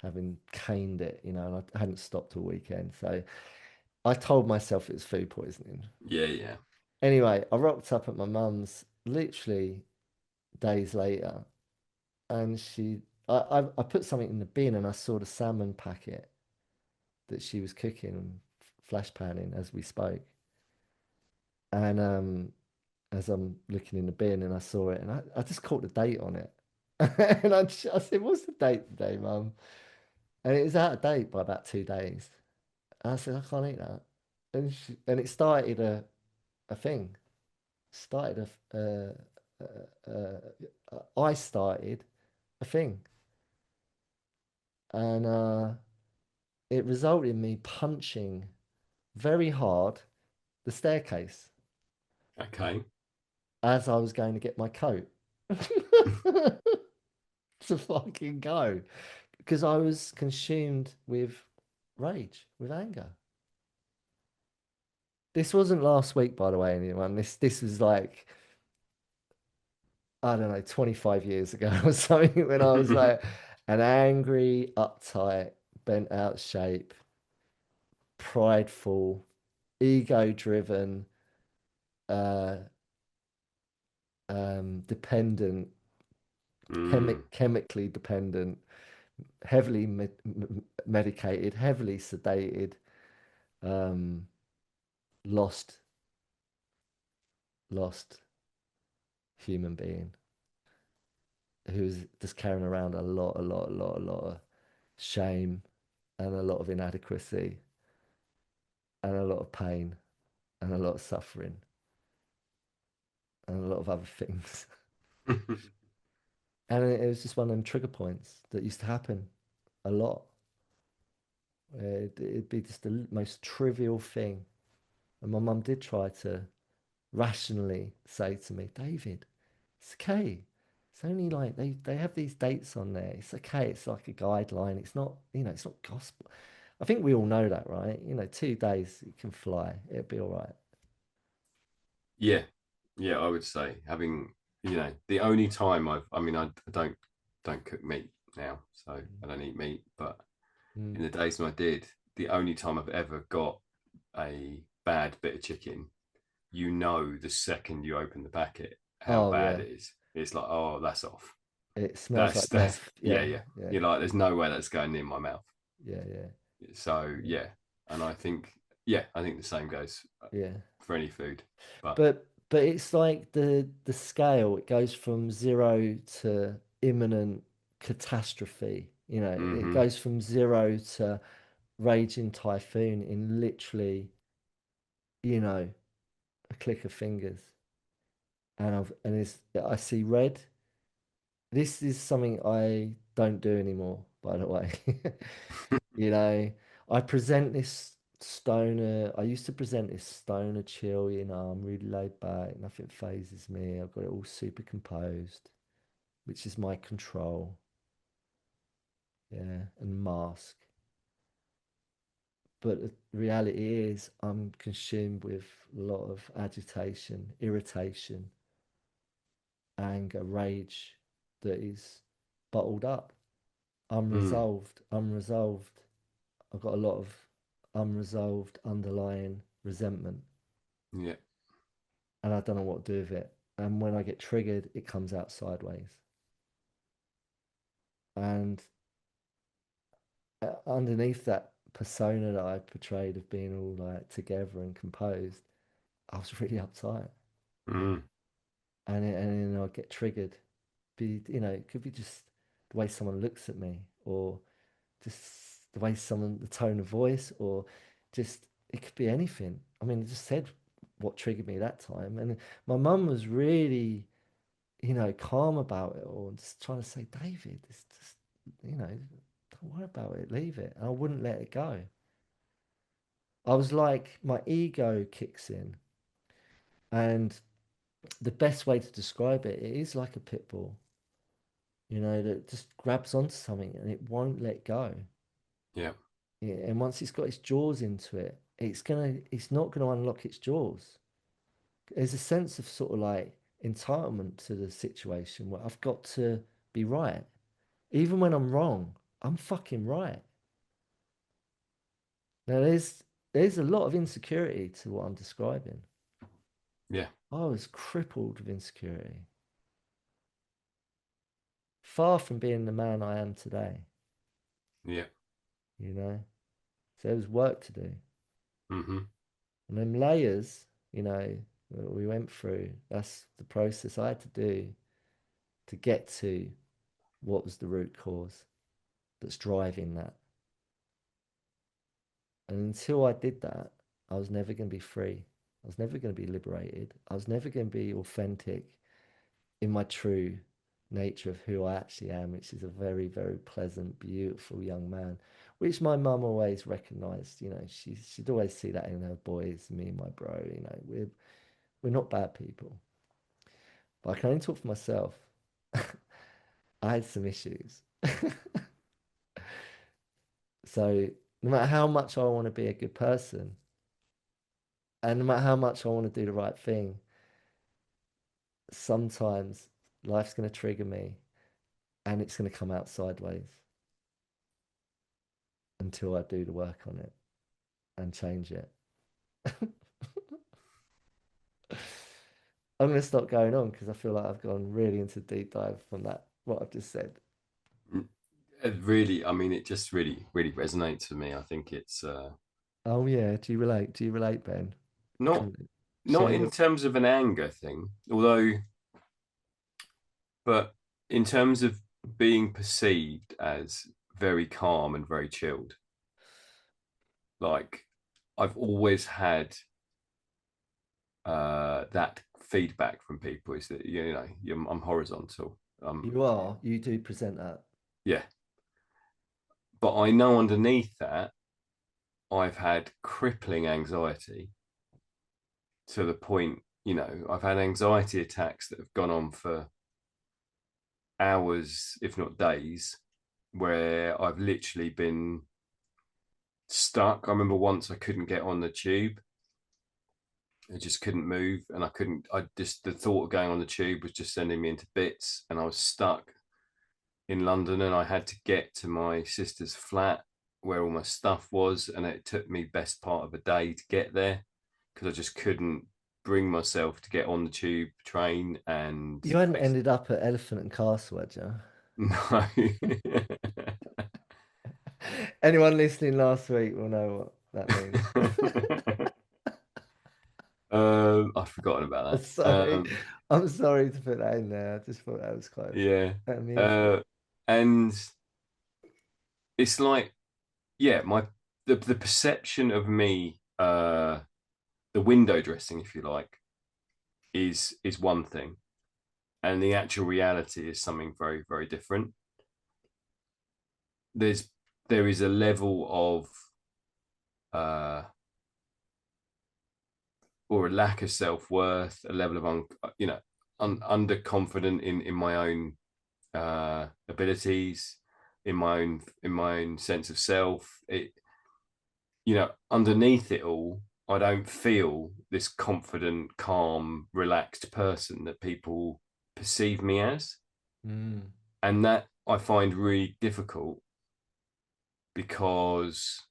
having caned it, you know, and I hadn't stopped all weekend. So I told myself it was food poisoning. Yeah, yeah. Anyway, I rocked up at my mum's literally days later, and I put something in the bin and I saw the salmon packet that she was cooking and flash panning as we spoke. And as I'm looking in the bin and I saw it and I just caught the date on it. And I said, "What's the date today, Mum?" And it was out of date by about 2 days. And I said, "I can't eat that." And it started a thing. Started I started a thing. and it resulted in me punching very hard the staircase Okay. as I was going to get my coat to fucking go because I was consumed with rage, with anger. This wasn't last week, by the way, anyone. This was like, I don't know, 25 years ago or something when I was like an angry, uptight, bent out shape, prideful, ego driven, uh, dependent, Mm. chemically dependent, heavily medicated, heavily sedated, um, lost, lost human being who's just carrying around a lot of shame and a lot of inadequacy and a lot of pain and a lot of suffering and a lot of other things. And it was just one of them trigger points that used to happen a lot. It'd be just the most trivial thing. And my mum did try to rationally say to me, David, it's okay. It's only like they have these dates on there. It's okay. It's like a guideline. It's not, it's not gospel. I think we all know that, right? 2 days it can fly. It'll be all right. Yeah, yeah, I would say having, the only time I mean, I don't cook meat now, so I don't eat meat. But Mm. in the days when I did, the only time I've ever got a bad bit of chicken, the second you open the packet how Oh bad yeah. it is. It's like, oh, that's off. It smells That's like that's meth. yeah, Yeah, yeah. yeah, You're like, there's no way that's going near my mouth. yeah, yeah, So yeah, yeah, and I think the same goes yeah. for any food. But But it's like the scale. It goes from zero to imminent catastrophe. It mm-hmm. goes from zero to raging typhoon in literally, you know, a click of fingers. I see red. This is something I don't do anymore, by the way. You know, I present this stoner. I used to present this stoner chill. I'm really laid back. Nothing phases me. I've got it all super composed, which is my control. Yeah, and mask. But the reality is, I'm consumed with a lot of agitation, irritation, anger, rage that is bottled up, mm, unresolved. I've got a lot of unresolved underlying resentment, yeah, and I don't know what to do with it. And when I get triggered, it comes out sideways. And underneath that persona that I portrayed of being all like together and composed, I was really uptight. mm, And then I get triggered. It could be just the way someone looks at me, or just the way the tone of voice, or just it could be anything. I mean, I just said what triggered me that time, and my mum was really, calm about it all, and just trying to say, David, it's just, don't worry about it, leave it. And I wouldn't let it go. I was like, my ego kicks in, and the best way to describe it, it is like a pit bull, that just grabs onto something and it won't let go. yeah, Yeah, and once it's got its jaws into it, it's not gonna unlock its jaws. There's a sense of sort of like entitlement to the situation where I've got to be right. Even when I'm wrong, I'm fucking right. Now there's a lot of insecurity to what I'm describing. yeah, I was crippled with insecurity. Far from being the man I am today, yeah, you know? So there was work to do. mm-hmm. And them layers, that we went through, that's the process I had to do to get to what was the root cause that's driving that. And until I did that, I was never going to be free. I was never going to be liberated. I was never going to be authentic in my true nature of who I actually am, which is a very, very pleasant, beautiful young man, which my mum always recognised. She'd always see that in her boys, me and my bro. We're not bad people, but I can only talk for myself. I had some issues. So no matter how much I want to be a good person, and no matter how much I want to do the right thing, sometimes life's going to trigger me and it's going to come out sideways until I do the work on it and change it. I'm going to stop going on because I feel like I've gone really into deep dive from what I've just said. It really, I mean, it just really, really resonates with me. I think it's Oh, yeah. Do you relate? Do you relate, Ben? not Can you not share in your. terms of an anger thing, although, but in terms of being perceived as very calm and very chilled. Like I've always had that feedback from people is that I'm horizontal. You are. You do present that. Yeah, but I know underneath that I've had crippling anxiety to the point, I've had anxiety attacks that have gone on for hours, if not days, where I've literally been stuck. I remember once I couldn't get on the tube. I just couldn't move, and the thought of going on the tube was just sending me into bits, and I was stuck in London, and I had to get to my sister's flat where all my stuff was, and it took me best part of a day to get there because I just couldn't bring myself to get on the tube train and You hadn't ended up at Elephant and Castle, had you? no. Anyone listening last week will know what that means. I've forgotten about that. Sorry. I'm sorry to put that in there. I just thought that was quite Yeah. amusing. Uh, and it's like, yeah, the perception of me, the window dressing, if you like, is one thing, and the actual reality is something very, very different. There's there is a level of or a lack of self-worth, a level of underconfident in my own abilities, in my own sense of self. Underneath it all, I don't feel this confident, calm, relaxed person that people perceive me as. Mm, And that I find really difficult because,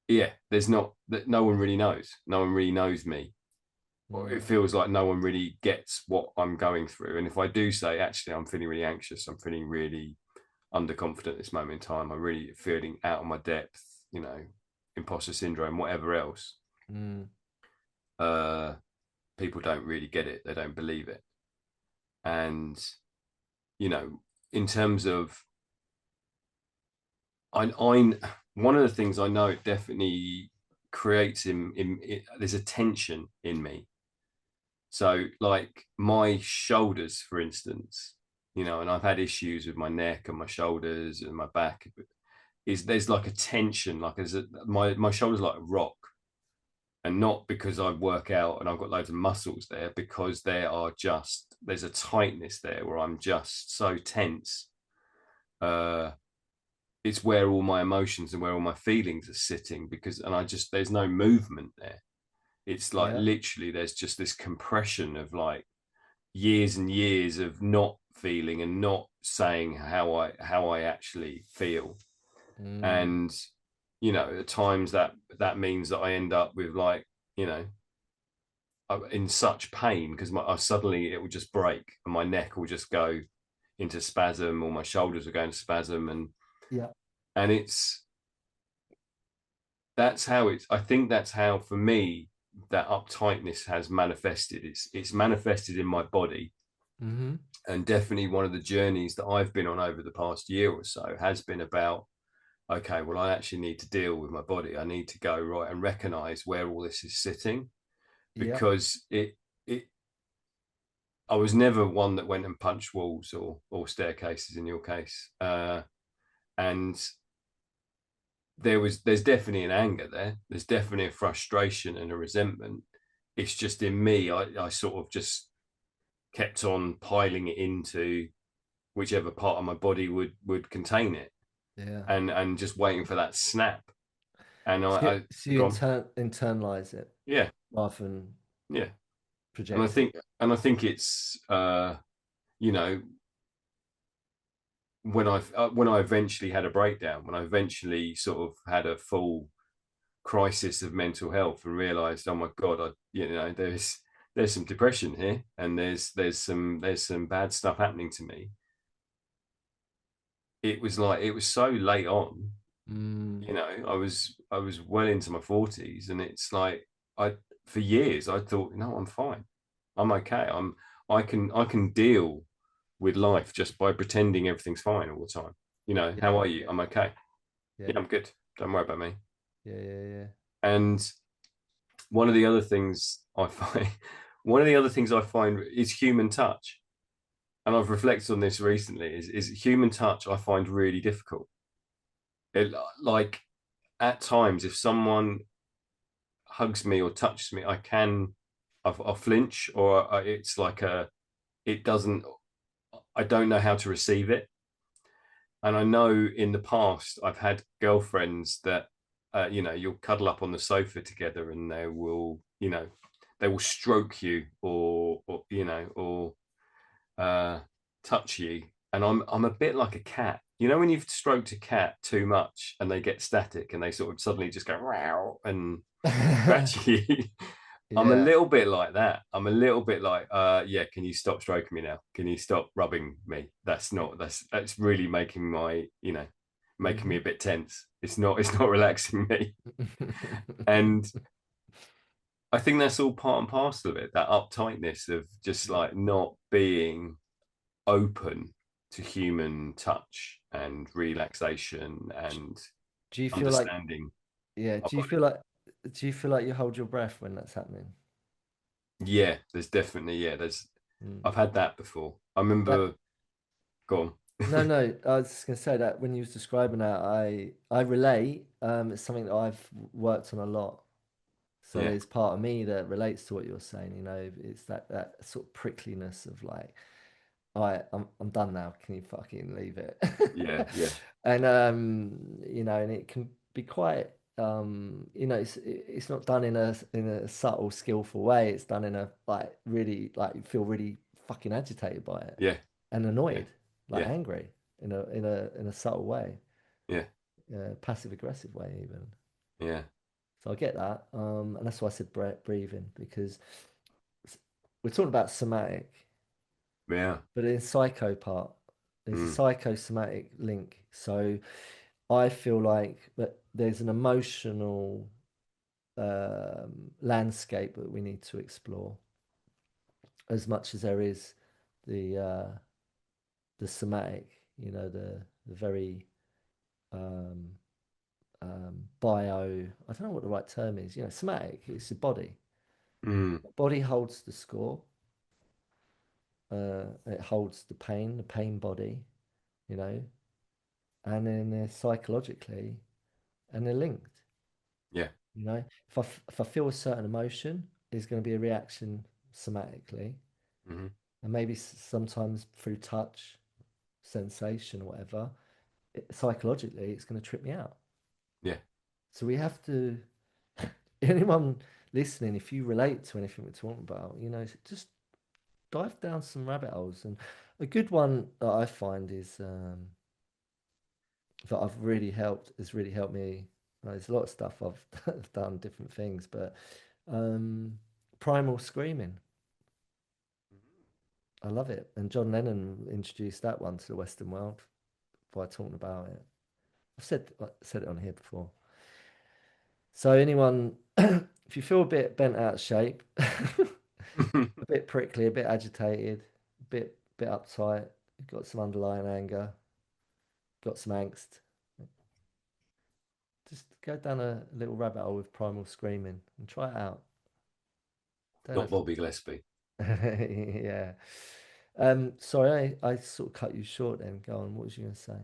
yeah, there's not that no one really knows. No one really knows me. Or it mm, feels like no one really gets what I'm going through. And if I do say, actually, I'm feeling really anxious, I'm feeling really underconfident at this moment in time, I'm really feeling out of my depth, imposter syndrome, whatever else, mm, uh, people don't really get it. They don't believe it. And, you know, in terms of, one of the things I know it definitely creates there's a tension in me. So, like my shoulders, for instance, and I've had issues with my neck and my shoulders and my back. There's like a tension, like my shoulders like a rock, and not because I work out and I've got loads of muscles there, because there's a tightness there where I'm just so tense. Uh, it's where all my emotions and where all my feelings are sitting, there's no movement there. It's like yeah. literally there's just this compression of like years and years of not feeling and not saying how I actually feel. Mm, And at times that means that I end up with like, you know in such pain because suddenly it will just break and my neck will just go into spasm, or my shoulders will go into spasm, yeah. and I think that's how, for me, that uptightness has manifested. It's manifested in my body. Mm-hmm. And definitely one of the journeys that I've been on over the past year or so has been about, okay, well, I actually need to deal with my body. I need to go right and recognize where all this is sitting, Yeah. because it I was never one that went and punched walls or staircases in your case. And there's definitely an anger there. There's definitely a frustration and a resentment. It's just in me, I sort of just kept on piling it into whichever part of my body would contain it, Yeah. and just waiting for that snap. And So, I so you gone, internalize it yeah, rather than yeah. And I project it. think it's you know, when I eventually had a breakdown, when I eventually sort of had a full crisis of mental health and realized, oh my god, there's some depression here, and there's some bad stuff happening to me. It was like it was so late on. Mm. I was well into my 40s, and it's like I for years I thought, no, I'm fine, I'm okay, I can deal with life just by pretending everything's fine all the time. How Yeah, are you? yeah, I'm okay. yeah, Yeah, I'm good. Don't worry about me. yeah, yeah, And one of the other things I find, one of the other things I find is human touch. And I've reflected on this recently. Is human touch I find really difficult. Like at times, if someone hugs me or touches me, I'll flinch, or it's like it doesn't. I don't know how to receive it. And I know in the past I've had girlfriends that, you'll cuddle up on the sofa together, and they will stroke you, or uh, touch you. And I'm a bit like a cat. When you've stroked a cat too much and they get static and they sort of suddenly just go wow and yeah. scratch you. I'm a Yeah. little bit like that. I'm a little bit like, yeah, can you stop stroking me now? Can you stop rubbing me? That's really making me Hmm. a bit tense. It's not relaxing me. And I think that's all part and parcel of it, that uptightness of just like not being open to human touch and relaxation and Do you feel like, understanding yeah, our do you feel like you hold your breath when that's happening? body. Yeah, there's definitely, yeah, Mm. I've had that before. I That remember, go No, on. no, I was just gonna say that when you was describing that, I relate. It's something that I've worked on a lot. So Yeah, there's part of me that relates to what you're saying. It's that sort of prickliness of like, all right, I'm done now. Can you fucking leave it? yeah, yeah, And and it can be quite it's not done in a subtle, skillful way. It's done in a like really like you feel really fucking agitated by it yeah, and yeah, annoyed, like yeah, angry in a subtle way, yeah, passive aggressive way even. yeah, So I get that, and that's why I said breathing because s- we're talking about somatic. yeah, But in psycho part, there's a mm, psychosomatic link. So I feel like that there's an emotional landscape that we need to explore as much as there is the somatic, the very um, bio. I don't know what the right term is. Somatic. It's the body. mm, Body holds the score. It holds the pain body. You know, and then psychologically, and they're linked. yeah, If I feel a certain emotion, there's going to be a reaction somatically, mm, and maybe sometimes through touch, sensation, or whatever. Psychologically, it's going to trip me out. yeah, So we have to. Anyone listening, if you relate to anything we're talking about, just dive down some rabbit holes. And a good one that I find is that I've really helped has really helped me. There's a lot of stuff I've done different things, but um, primal screaming. I love it. And John Lennon introduced that one to the Western world by talking about it. I said it on here before. So anyone, if you feel a bit bent out of shape, a bit prickly, a bit agitated, a bit uptight, you've got some underlying anger, got some angst, just go down a little rabbit hole with primal screaming and try it out. Don't not have to. Bobby Gillespie. Yeah. Sorry, I sort of cut you short then. Go on. What was you going to say?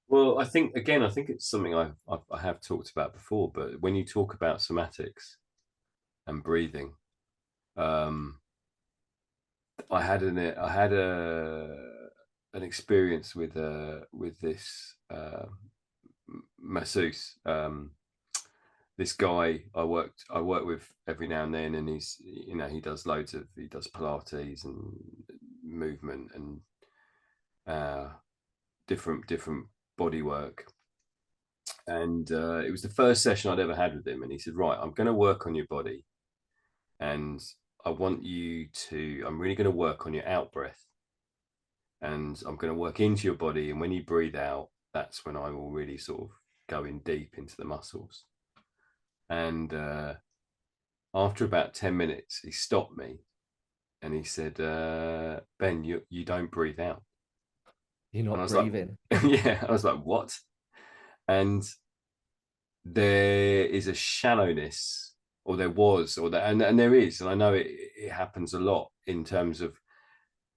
Well, I think it's something I have talked about before. But when you talk about somatics and breathing, um, I had an experience with this masseuse. This guy I work with every now and then, and he does he does Pilates and movement and uh, different body work. And it was the first session I'd ever had with him, and he said, "Right, I'm going to work on your body, and I'm really going to work on your out breath, and I'm going to work into your body, and when you breathe out, that's when I will really sort of go in deep into the muscles." And after about 10 minutes, he stopped me and he said, "Ben, you don't breathe out." You're And I not was like, breathing. "Yeah." I was like, "What?" And there is a shallowness, or there was, or that, and there is, and I know it happens a lot in terms of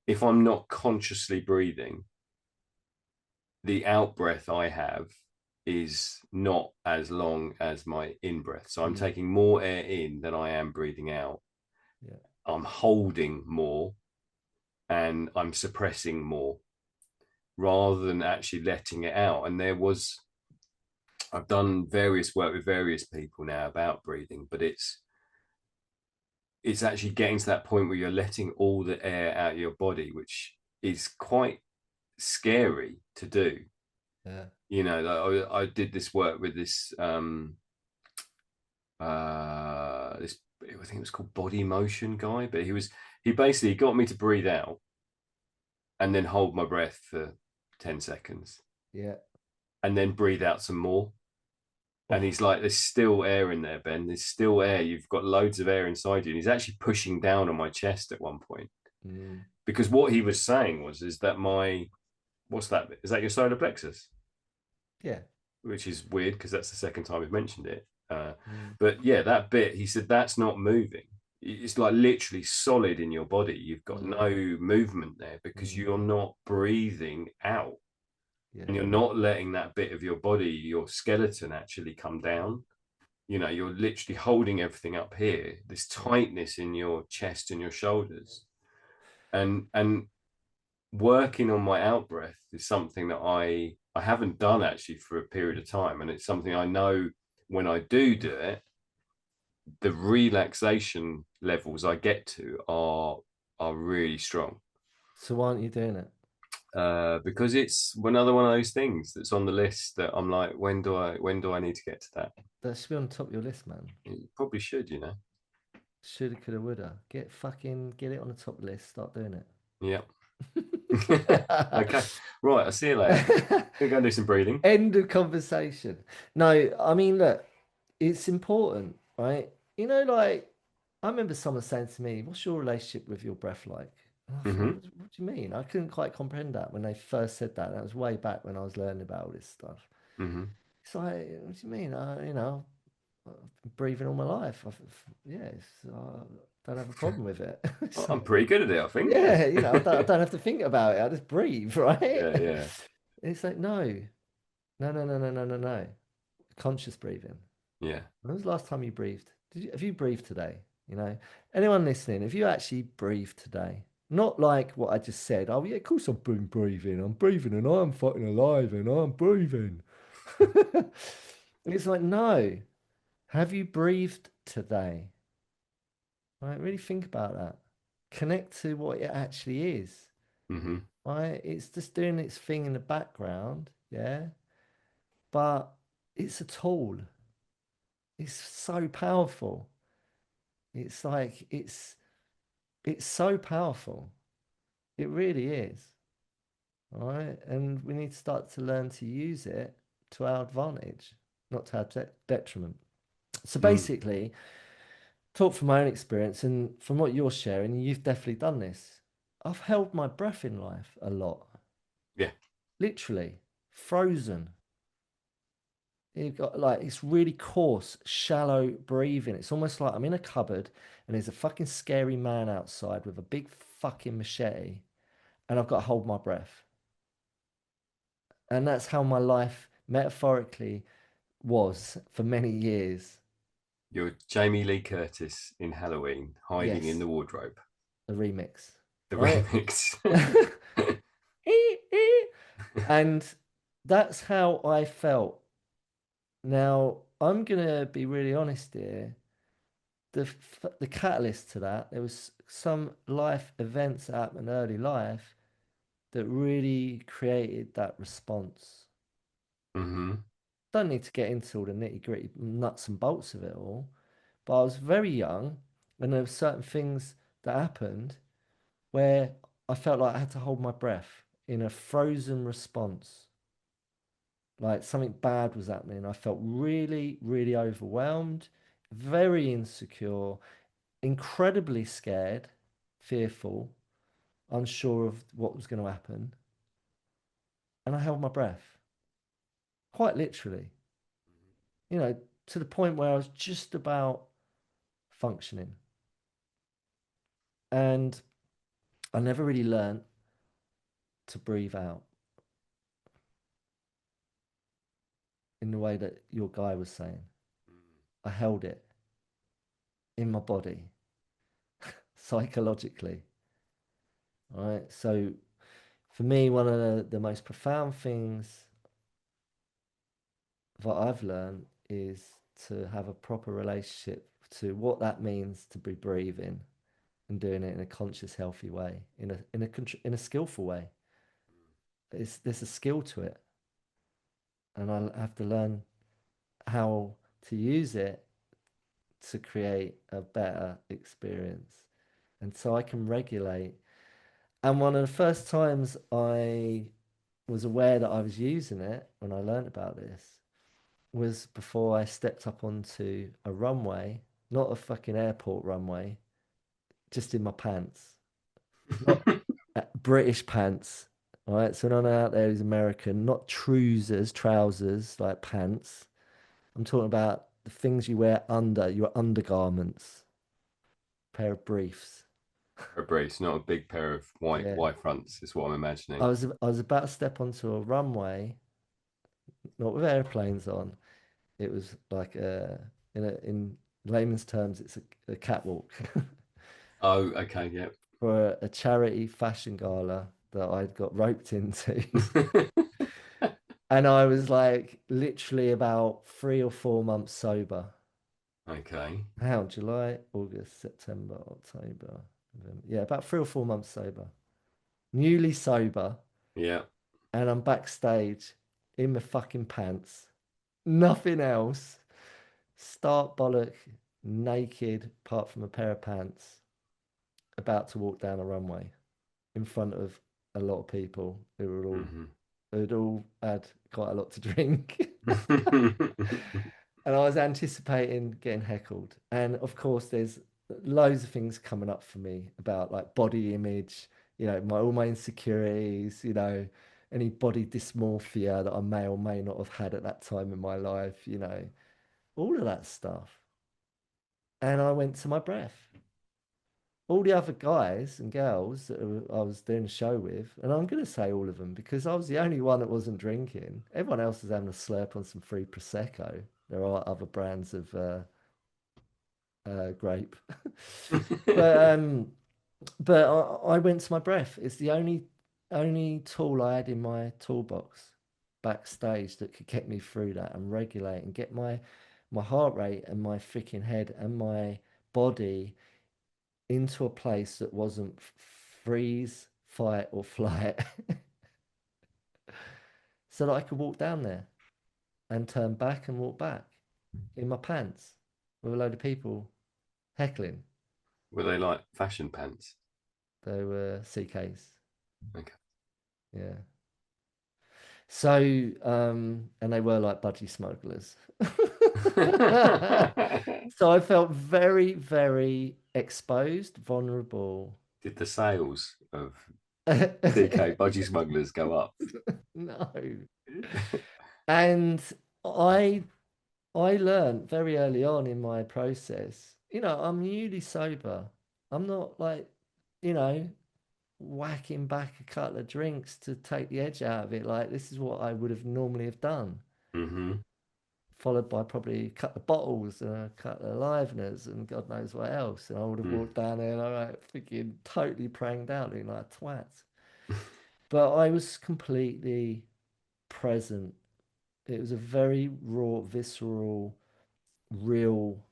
if I'm not consciously breathing, the out breath I have is not as long as my in breath. So I'm Mm, taking more air in than I am breathing out. yeah. I'm holding more and I'm suppressing more rather than actually letting it out. And I've done various work with various people now about breathing, but it's actually getting to that point where you're letting all the air out of your body, which is quite scary to do. Yeah. You know, like I did this work with this I think it was called body motion guy, but he basically got me to breathe out and then hold my breath for 10 seconds Yeah. and then breathe out some more. And Oh. he's like, "There's still air in there, Ben. There's still air. You've got loads of air inside you." And he's actually pushing down on my chest at one point Mm, because what he was saying is that what's that? Is that your solar plexus? yeah. Which is weird because that's the second time we've mentioned it. Mm, But yeah, that bit, he said, that's not moving. It's like literally solid in your body. You've got mm, no movement there because mm, you're not breathing out and yeah. you're not letting that bit of your body, your skeleton, actually come down. You know, you're literally holding everything up here, this Yeah. tightness in your chest and your shoulders. And working on my out breath is something that I haven't done actually for a period of time, and it's something I know when I do it, the relaxation levels I get to are really strong. So why aren't you doing it? Because it's another one of those things that's on the list that I'm like, when do I need to get to that? That should be on top of your list, man. You probably should, you know. Shoulda, coulda, woulda. Get it on the top list. Start doing it. Yeah. Okay. Right. I'll see you later. Gonna go and do some breathing. End of conversation. No, I mean, look, it's important, right? You know, like, I remember someone saying to me, "What's your relationship with your breath like?" And I thought, Mm-hmm. what do you mean? I couldn't quite comprehend that when they first said that. That was way back when I was learning about all this stuff. Mm-hmm. It's like, what do you mean? I've been breathing all my life. Don't have a problem with it. It's I'm like, pretty good at it, I think. Yeah. yeah, I don't have to think about it. I just breathe, right? Yeah. Yeah. It's like, no. Conscious breathing. Yeah. When was the last time you breathed? Have you breathed today? You know, anyone listening, if you actually breathed today, not like what I just said, "Oh, yeah, of course I've been breathing. I'm breathing and I'm fucking alive and I'm breathing." It's like, no. Have you breathed today? Right? Really think about that. Connect to what it actually is. Mm-hmm. Right? It's just doing its thing in the background. Yeah. But it's a tool. It's so powerful. It's like it's so powerful. It really is. All right. And we need to start to learn to use it to our advantage, not to our detriment. So Mm. basically, talk from my own experience and from what you're sharing, you've definitely done this. I've held my breath in life a lot, Yeah. literally frozen. You've got like it's really coarse, shallow breathing. It's almost like I'm in a cupboard and there's a fucking scary man outside with a big fucking machete, and I've got to hold my breath. And that's how my life metaphorically was for many years. You're Jamie Lee Curtis in Halloween, hiding in Yes, the wardrobe. the remix, The right? remix. And that's how I felt. Now, I'm gonna be really honest here. The catalyst to that, there was some life events that happened early life that really created that response. Hmm. Don't need to get into all the nitty gritty nuts and bolts of it all, but I was very young and there were certain things that happened where I felt like I had to hold my breath in a frozen response. Like something bad was happening. I felt really, really overwhelmed, very insecure, incredibly scared, fearful, unsure of what was going to happen. And I held my breath, quite literally, you know, to the point where I was just about functioning. And I never really learned to breathe out in the way that your guy was saying. I held it in my body psychologically. All right. So for me, one of the most profound things that I've learned is to have a proper relationship to what that means to be breathing and doing it in a conscious, healthy way, in a skillful way. There's a skill to it, and I have to learn how to use it to create a better experience, and so I can regulate. And one of the first times I was aware that I was using it when I learned about this was before I stepped up onto a runway, not a fucking airport runway, just in my pants, not British pants. All right, so none out there is American, not trousers like pants. I'm talking about the things you wear under your undergarments, pair of briefs. A brace, not a big pair of white Yeah, white fronts, is what I'm I imagining. was I was about to step onto a runway, not with airplanes on. It was like in layman's terms, it's a catwalk Oh, okay, yeah. for a charity fashion gala that I'd got roped into. And I was like literally about 3 or 4 months sober. Okay. How? July, August, September, October, November. Yeah, about 3 or 4 months sober. Newly sober. Yeah. And I'm backstage in my fucking pants. Nothing else. Stark bollock, naked, apart from a pair of pants, about to walk down a runway in front of a lot of people Hmm. who'd all had quite a lot to drink. And I was anticipating getting heckled. And of course, there's loads of things coming up for me about like body image, all my insecurities, any body dysmorphia that I may or may not have had at that time in my life, all of that stuff. And I went to my breath. All the other guys and girls that I was doing a show with, and I'm going to say all of them because I was the only one that wasn't drinking. Everyone else was having a slurp on some free Prosecco. There are other brands of grape. but I went to my breath. It's the only tool I had in my toolbox backstage that could get me through that and regulate and get my heart rate and my freaking head and my body into a place that wasn't freeze, fight, or flight, so that I could walk down there and turn back and walk back in my pants with a load of people heckling. Were they like fashion pants? They were CKs. Okay. Yeah. So, and they were like budgie smugglers. So I felt very, very exposed, vulnerable. Did the sales of CK budgie smugglers go up? No. And I I learned very early on in my process, I'm newly sober. I'm not like, you know, whacking back a couple of drinks to take the edge out of it. Like this is what I would have normally have done, Mm-hmm. followed by probably a couple of bottles and a couple of liveners and God knows what else. And I would have Mm. walked down there and I'm like thinking totally pranged out, looking like a twat. But I was completely present. It was a very raw, visceral, real,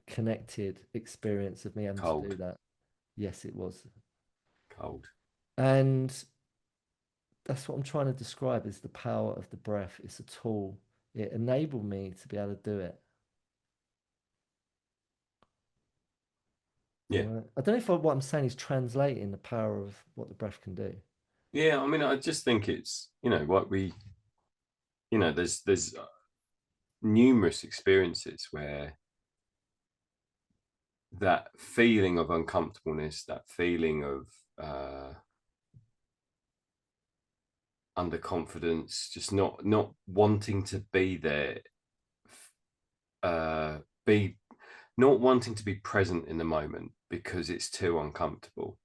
connected experience of me having to do Cold, that. Yes, it was. cold. And that's what I'm trying to describe is the power of the breath. It's a tool. It enabled me to be able to do it. Yeah. I don't know if what I'm saying is translating the power of what the breath can do. Yeah, I mean, I just think it's, what we, there's numerous experiences where that feeling of uncomfortableness, that feeling of underconfidence, just not wanting to be there, uh, be not wanting to be present in the moment because it's too uncomfortable,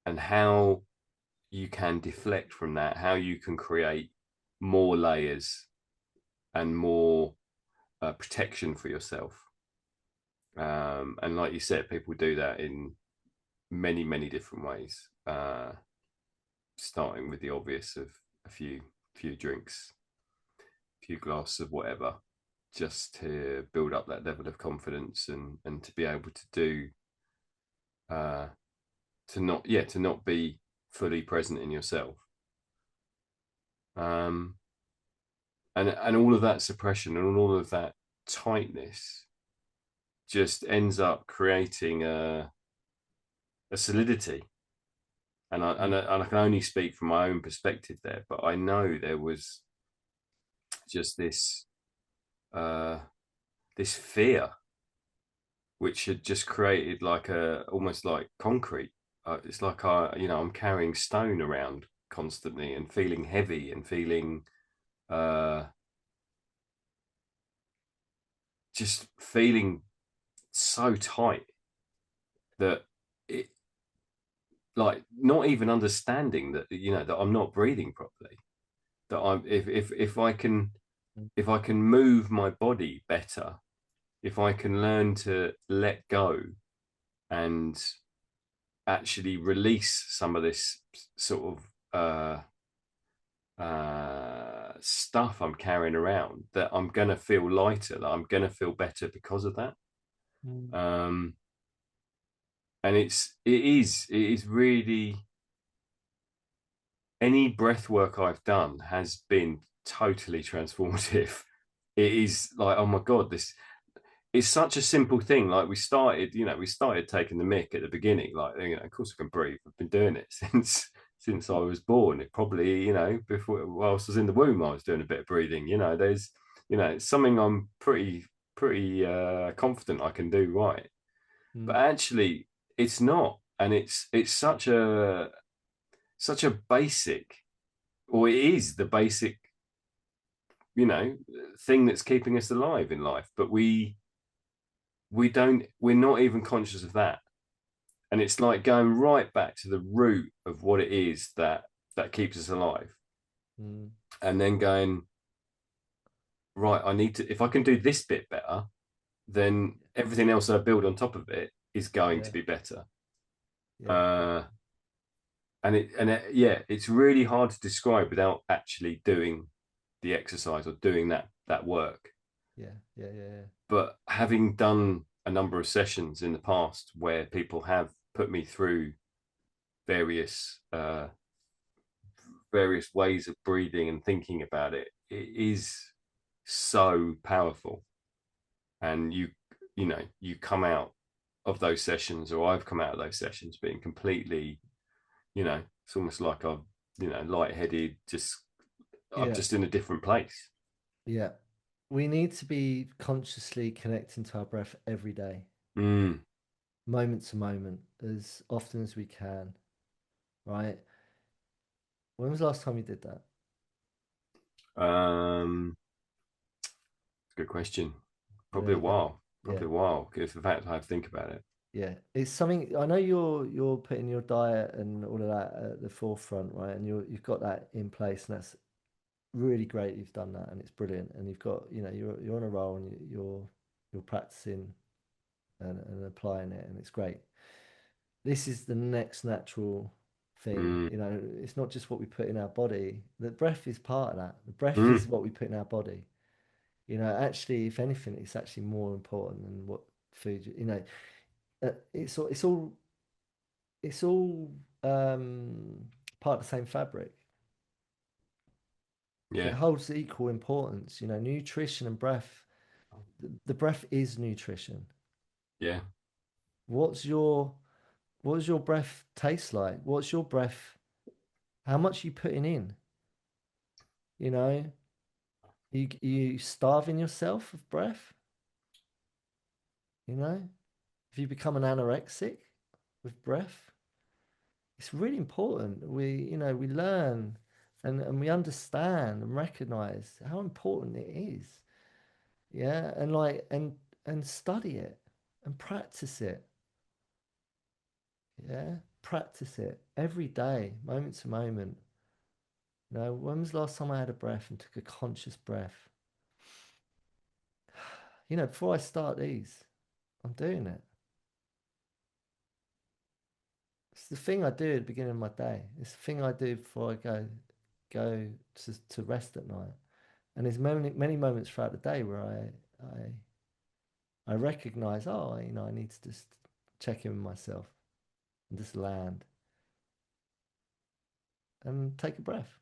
and how you can deflect from that, how you can create more layers and more protection for yourself. And like you said, people do that in many, many different ways, starting with the obvious of a few drinks, a few glasses of whatever, just to build up that level of confidence and to be able to do uh, to not be fully present in yourself. Um, and all of that suppression and all of that tightness just ends up creating a solidity. Mm, And I can only speak from my own perspective there, but I know there was just uh, this fear which had just created like a almost like concrete. It's like I'm carrying stone around constantly and feeling heavy and feeling uh, just feeling so tight that it like not even understanding that that I'm not breathing properly. That I'm mm, if I can move my body better, if I can learn to let go and actually release some of this sort of stuff I'm carrying around, that I'm gonna feel lighter, that I'm gonna feel better because of that. mm. Um, and it is really, any breath work I've done has been totally transformative. It is like, oh my god, this it's such a simple thing. Like we started taking the mick at the beginning. Like, of course I can breathe. I've been doing it since I was born. It probably, before whilst I was in the womb, I was doing a bit of breathing. It's something I'm pretty confident I can do right. But Mm. actually, it's not, and it's such a basic, or it is the basic, you know, thing that's keeping us alive in life. But we're not even conscious of that, and it's like going right back to the root of what it is that keeps us alive, Mm. and then going, right, I need to, if I can do this bit better, then everything else I build on top of it is going Yeah, to be better. yeah, uh yeah, it's really hard to describe without actually doing the exercise or doing that work. yeah, yeah, yeah, yeah. But having done a number of sessions in the past where people have put me through various various ways of breathing and thinking about it, it is so powerful. And you come out of those sessions, or I've come out of those sessions being completely, it's almost like I'm, lightheaded, just I'm Yeah, just in a different place. yeah. We need to be consciously connecting to our breath every day, Mm. moment to moment, as often as we can, right? When was the last time you did that? It's a good question. There Probably a you go. while. Yeah. Probably a while. Because the fact I have to think about it. Yeah, it's something I know you're putting your diet and all of that at the forefront, right? And you've got that in place, and that's really great. You've done that, and it's brilliant. And you've got, you're on a roll, and you're practicing and applying it, and it's great. This is the next natural thing. Mm, It's not just what we put in our body. The breath is part of that. The breath is mm, what we put in our body. Actually, if anything, it's actually more important than what food. It's all part of the same fabric. It yeah. holds equal importance. Nutrition and breath. The breath is nutrition. Yeah. What's your what does your breath taste like? What's your breath? How much are you putting in? You know, you starving yourself of breath. If you become an anorexic with breath, it's really important. We learn and we understand and recognize how important it is. Yeah, and study it and practice it. Yeah, practice it every day, moment to moment. When was the last time I had a breath and took a conscious breath? Before I start these, I'm doing it. It's the thing I do at the beginning of my day. It's the thing I do before I go to rest at night. And there's many moments throughout the day where I recognize, oh, I need to just check in with myself and just land and take a breath.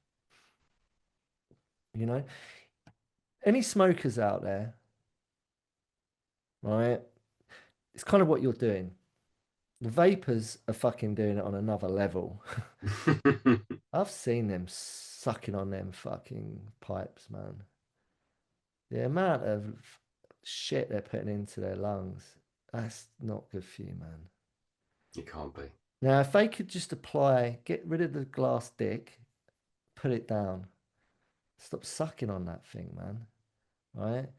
You know, any smokers out there, right? It's kind of what you're doing. The vapors are fucking doing it on another level. I've seen them sucking on them fucking pipes, man. The amount of shit they're putting into their lungs, that's not good for you, man. It can't be. Now, if they could just get rid of the glass dick, put it down, stop sucking on that thing, man, right?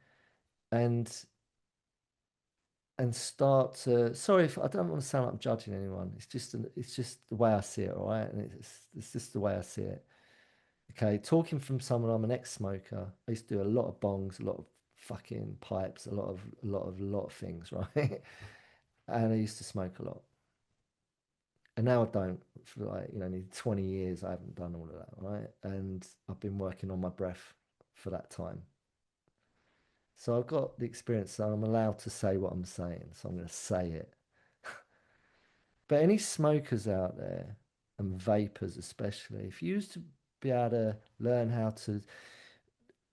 And start to. Sorry if I don't want to sound like I'm judging anyone. It's just the way I see it, all right? And it's just the way I see it. Okay, talking from someone, I'm an ex-smoker. I used to do a lot of bongs, a lot of fucking pipes, a lot of things, right? And I used to smoke a lot. And now I don't. For nearly 20 years, I haven't done all of that, right? And I've been working on my breath for that time. So I've got the experience, so I'm allowed to say what I'm saying. So I'm going to say it. But any smokers out there, and vapors especially, if you used to be able to learn how to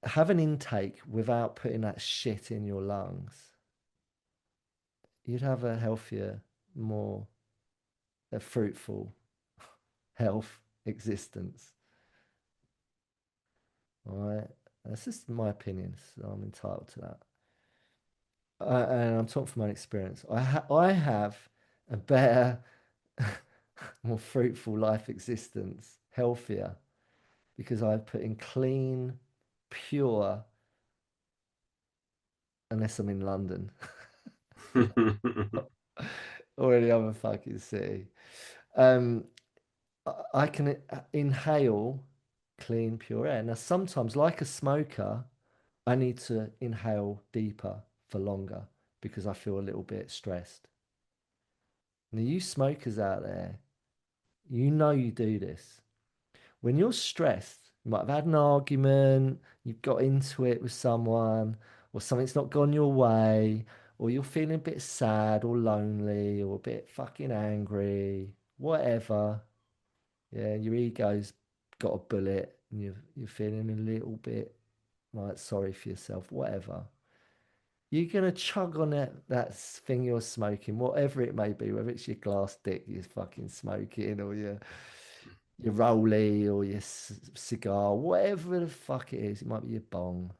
have an intake without putting that shit in your lungs, you'd have a healthier, more a fruitful health existence. All right. That's just my opinion. So I'm entitled to that. And I'm talking from my experience. I have a better, more fruitful life existence, healthier, because I put in clean, pure, unless I'm in London or any other fucking city. Um, I can inhale clean, pure air. Now, sometimes, like a smoker, I need to inhale deeper for longer because I feel a little bit stressed. Now, you smokers out there, you do this. When you're stressed, you might have had an argument, you've got into it with someone, or something's not gone your way, or you're feeling a bit sad or lonely or a bit fucking angry, whatever. Yeah, your ego's got a bullet and you're feeling a little bit like sorry for yourself, whatever. You're gonna chug on that thing you're smoking, whatever it may be, whether it's your glass dick you're fucking smoking or your rollie or your cigar, whatever the fuck it is, it might be your bong.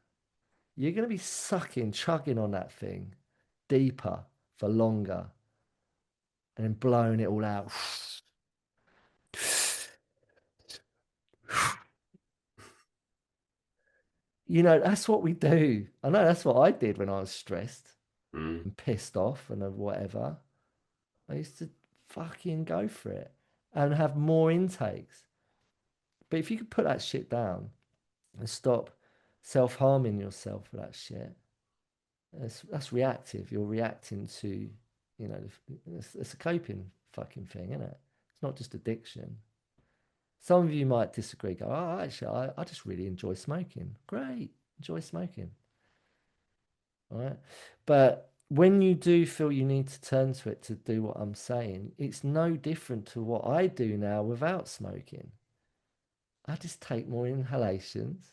You're gonna be chugging on that thing deeper for longer and then blowing it all out. You know, that's what we do. I know that's what I did when I was stressed Mm. and pissed off and whatever. I used to fucking go for it and have more intakes. But if you could put that shit down and stop self-harming yourself for that shit, that's reactive. You're reacting to, you know, it's a coping fucking thing, isn't it? It's not just addiction. Some of you might disagree, go, oh, actually, I just really enjoy smoking. Great, enjoy smoking. All right. But when you do feel you need to turn to it to do what I'm saying, it's no different to what I do now without smoking. I just take more inhalations,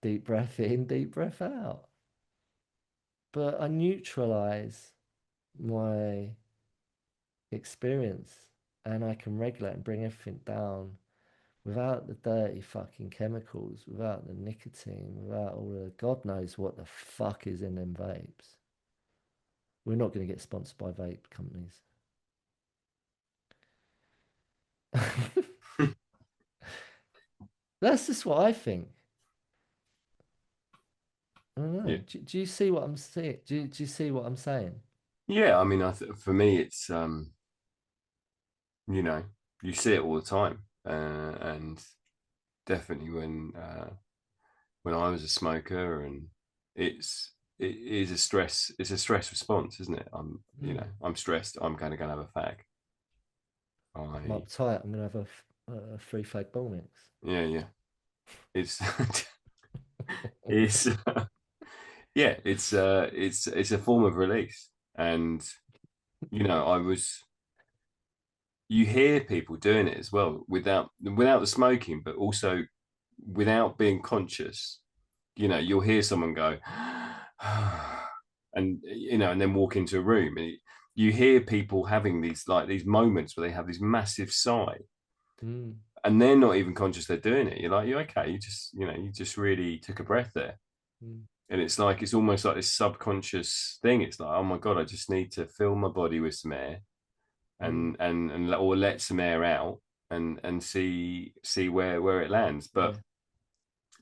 deep breath in, deep breath out. But I neutralize my experience and I can regulate and bring everything down without the dirty fucking chemicals, without the nicotine, without all the God knows what the fuck is in them vapes. We're not going to get sponsored by vape companies. That's just what I think. I don't know. Yeah. Do you see what I'm saying? Do you see what I'm saying? Yeah, I mean, for me, it's you know, you see it all the time, and definitely when I was a smoker, and it's a stress response, isn't it? Mm. I'm stressed. I'm kind of going to have a fag. I'm I uptight. I'm going to have a free fake ball mix. Yeah, yeah. It's it's yeah, it's a form of release, and I was you hear people doing it as well without the smoking, but also without being conscious. You'll hear someone go, and and then walk into a room, and you hear people having these moments where they have this massive sigh, Mm. and they're not even conscious they're doing it. You're like, you're okay. You just really took a breath there. Mm. And it's almost like this subconscious thing. It's like, oh my God, I just need to fill my body with some air Mm. or let some air out and see where it lands. But Yeah.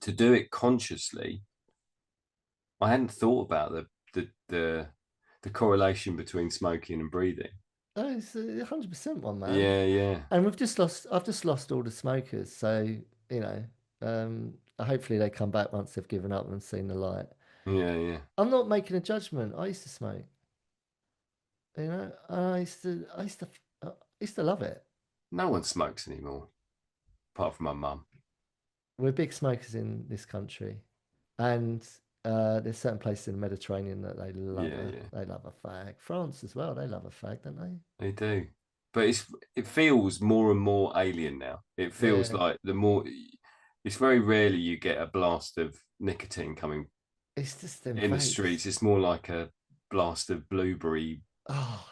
to do it consciously, I hadn't thought about the correlation between smoking and breathing. Oh, it's 100% one, man. Yeah, yeah, And I've just lost all the smokers. So, you know, hopefully they come back once they've given up and seen the light. yeah, yeah. I'm not making a judgment. I used to smoke, you know, I used to love it. No one smokes anymore, apart from my mum. We're big smokers in this country, and there's certain places in the Mediterranean that Yeah, yeah, they love a fag. France as well, they love a fag, don't they? they do. But it feels more and more alien now. It feels Yeah, like it's very rarely you get a blast of nicotine coming it's just them in the streets. vapes. It's more like a blast of blueberry Oh,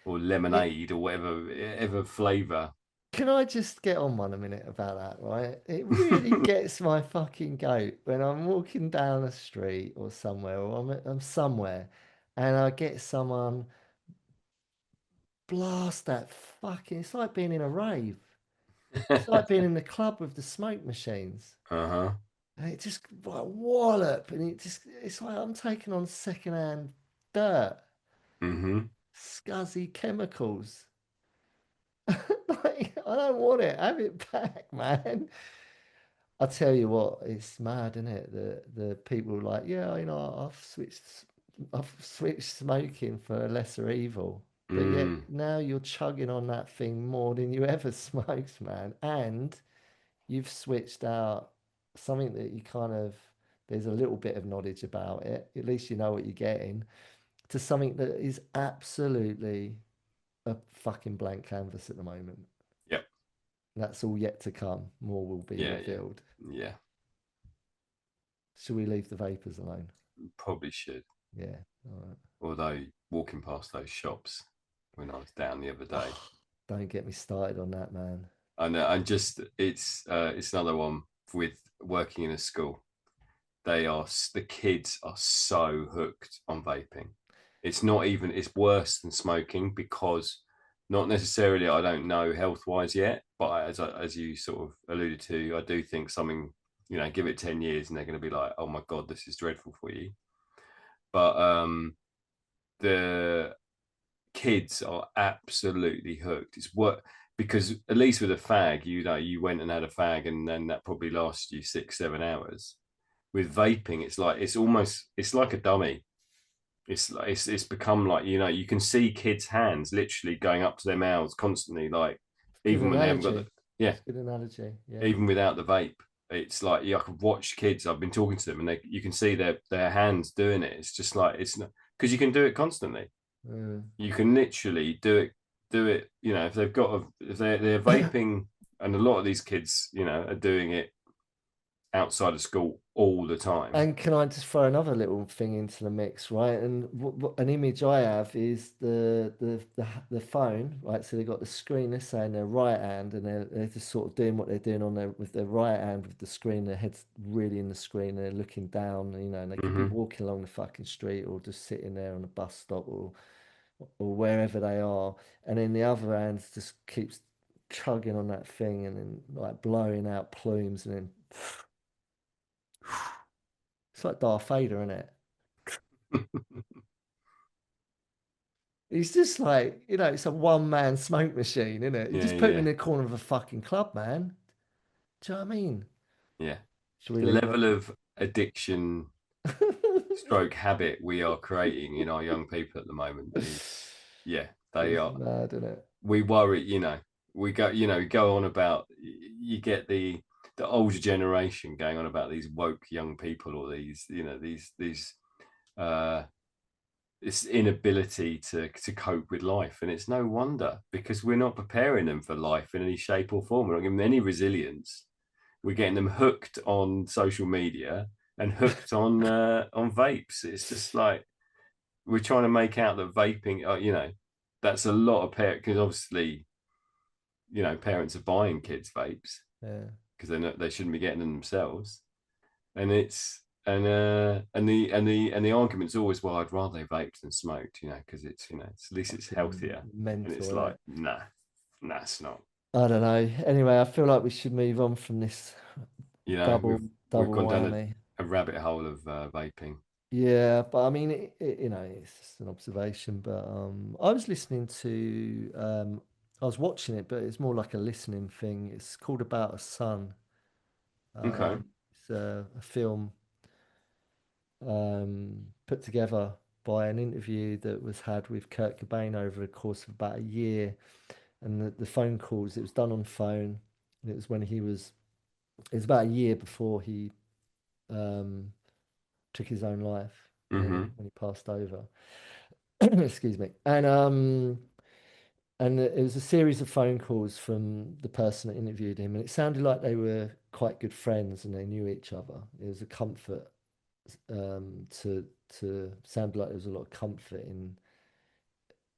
or it, lemonade or whatever flavor. can I just get on one a minute about that, right? It really gets my fucking goat when I'm walking down a street or somewhere, or I'm somewhere, and I get someone blast that fucking. It's like being in a rave. It's like being in the club with the smoke machines. Uh-huh. And it just like wallop, and it's like I'm taking on secondhand dirt, Mm-hmm. scuzzy chemicals. Like, I don't want it. Have it back, man. I tell you what, it's mad, isn't it? The people like, yeah, you know, I've switched smoking for a lesser evil. But yet Mm. now you're chugging on that thing more than you ever smoked, man. And you've switched out something that you kind of there's a little bit of knowledge about it. At least you know what you're getting to something that is absolutely a fucking blank canvas at the moment. Yep. That's all yet to come. More will be Yeah, yeah. revealed. Yeah. Should we leave the vapors alone? Probably should. Yeah. All right. Although walking past those shops when I was down the other day, Oh, don't get me started on that, man. I know, and just it's another one with working in a school. The kids are so hooked on vaping. It's worse than smoking because not necessarily, I don't know health wise yet, but as you sort of alluded to, I do think something give it 10 years and they're going to be like, oh my God, this is dreadful for you. But the kids are absolutely hooked. It's what, because at least with a fag, you went and had a fag and then that probably lasts you 6, 7 hours. With vaping, it's like a dummy. It's become like, you can see kids' hands literally going up to their mouths constantly, like Good even when they haven't got the, analogy. yeah, It's a good analogy. Yeah. even without the vape. It's like, I could watch kids. I've been talking to them, and you can see their hands doing it. It's just like, it's not, because you can do it constantly. Mm. You can literally do it. If they've got if they're vaping, and a lot of these kids, are doing it outside of school all the time. And can I just throw another little thing into the mix, right? And an image I have is the phone, right? So they've got the screen, let's say, in their right hand, and they're just sort of doing what they're doing on their right hand with the screen. Their head's really in the screen, and they're looking down, and they could be Hmm. walking along the fucking street or just sitting there on a bus stop or wherever they are, and then the other hand just keeps chugging on that thing and then like blowing out plumes and then it's like Darth Vader, isn't it? He's just like, it's a one man smoke machine, isn't it? You Yeah, just put him in yeah, the corner of a fucking club, man. Do you know what I mean? yeah. Should we The leave level of addiction stroke habit we are creating in our young people at the moment is, yeah, they It's are. mad, isn't it? We worry, go on about, you get the older generation going on about these woke young people, or these uh this inability to cope with life. And it's no wonder, because we're not preparing them for life in any shape or form. We're not giving them any resilience. We're getting them hooked on social media and hooked on vapes. It's just like, we're trying to make out that vaping, that's a lot of parents, because obviously, parents are buying kids vapes Yeah. because they shouldn't be getting them themselves. And it's and the argument's always, well, I'd rather they vaped than smoked, because it's, at least it's Fucking healthier. And mental, it's isn't like, it? nah, it's not. I don't know. Anyway, I feel like we should move on from this double We've double gone down whammy. a rabbit hole of vaping. Yeah, but I mean, it's just an observation. But I was listening to, I was watching it, but it's more like a listening thing. It's called About a Son. Okay. It's a film put together by an interview that was had with Kurt Cobain over the course of about a year. And the phone calls, it was done on phone. And it was it was about a year before he um, took his own life Mm-hmm. when he passed over. Excuse me. And it was a series of phone calls from the person that interviewed him, and it sounded like they were quite good friends and they knew each other. It was a comfort to sound like there was a lot of comfort in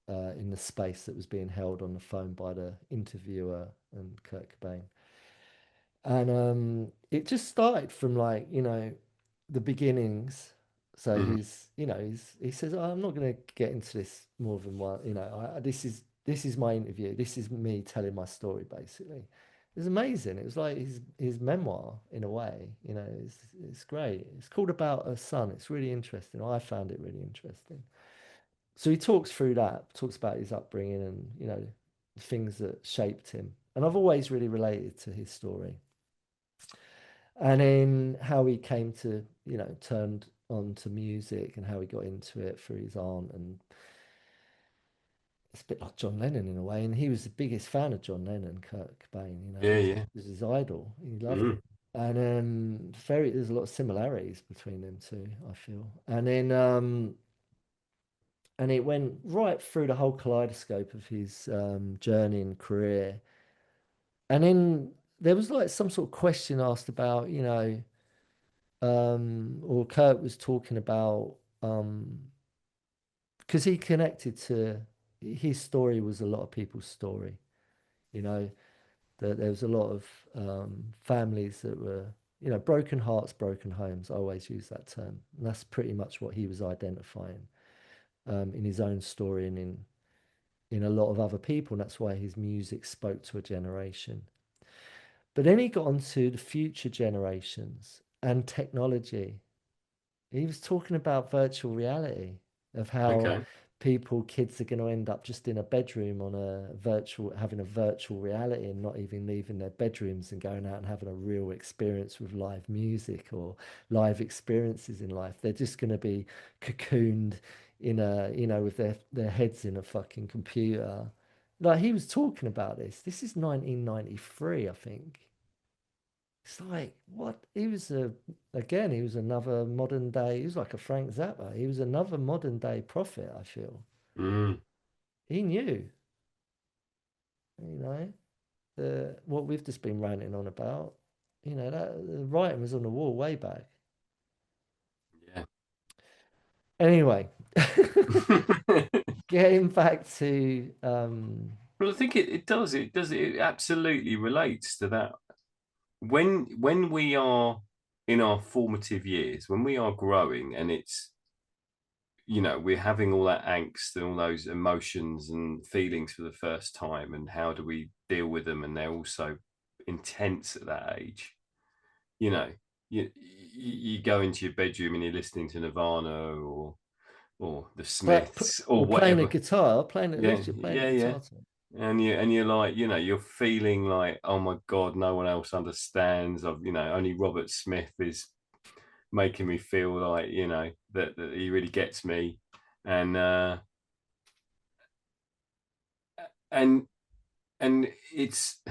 the space that was being held on the phone by the interviewer and Kurt Cobain. And it just started from like, the beginnings. So Mm-hmm. he says, oh, I'm not going to get into this more than one. This is my interview. This is me telling my story, basically. It was amazing. It was like his memoir in a way. It's great. It's called About a Son. It's really interesting. I found it really interesting. So he talks through that, talks about his upbringing and the things that shaped him. And I've always really related to his story and then how he came to turned on to music and how he got into it through his aunt. And it's a bit like John Lennon in a way, and he was the biggest fan of John Lennon. Kurt Cobain, Yeah, he yeah. was his idol. He loved Mm-hmm. it. And there's a lot of similarities between them two, I feel. And it went right through the whole kaleidoscope of his journey and career. And then there was like some sort of question asked about, or Kurt was talking about, because he connected to his story was a lot of people's story, you know, that there was a lot of families that were, broken hearts, broken homes. I always use that term. And that's pretty much what he was identifying in his own story and in a lot of other people. And that's why his music spoke to a generation. But then he got on to the future generations and technology. He was talking about virtual reality, of how Okay. kids are going to end up just in a bedroom on a virtual, having a virtual reality and not even leaving their bedrooms and going out and having a real experience with live music or live experiences in life. They're just going to be cocooned in a, with their heads in a fucking computer. Like he was talking about this. This is 1993, I think. It's like, what? He was another modern day, he was like a Frank Zappa. He was another modern day prophet, I feel. Mm, He knew, you know, what we've just been ranting on about, that the writing was on the wall way back. yeah. Anyway, getting back to, Well, I think it absolutely relates to that. When we are in our formative years, when we are growing, and it's, we're having all that angst and all those emotions and feelings for the first time, and how do we deal with them? And they're also intense at that age. You know, you go into your bedroom and you're listening to Nirvana or the Smiths or or playing a whatever. guitar, Yeah, literally playing a yeah. guitar to him. And you're like, you're feeling like, oh my God, no one else understands. Only Robert Smith is making me feel like, that he really gets me. And and and it's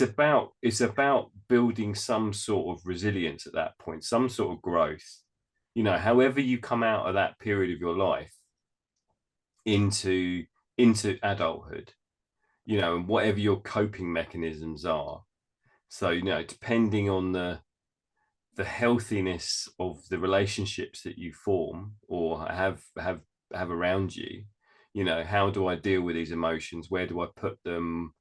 about building some sort of resilience at that point, some sort of growth. However you come out of that period of your life into adulthood, and whatever your coping mechanisms are. So, depending on the healthiness of the relationships that you form or have around you, how do I deal with these emotions? Where do I put them?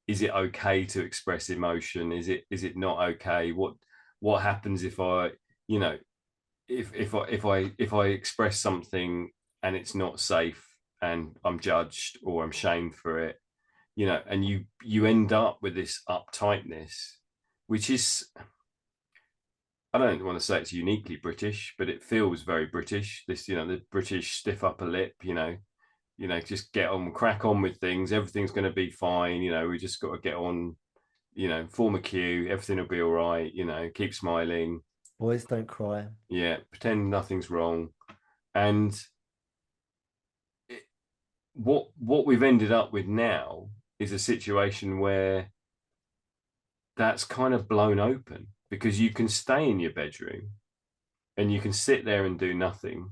Is it okay to express emotion? Is it not okay? What happens if I, you know, if I express something and it's not safe and I'm judged or I'm shamed for it, and you end up with this uptightness, which is, I don't want to say it's uniquely British, but it feels very British. This, the British stiff upper lip, just get on, crack on with things. Everything's going to be fine. We just got to get on, form a queue. Everything will be all right. Keep smiling. Boys don't cry. Yeah, pretend nothing's wrong. And it, what we've ended up with now is a situation where that's kind of blown open, because you can stay in your bedroom and you can sit there and do nothing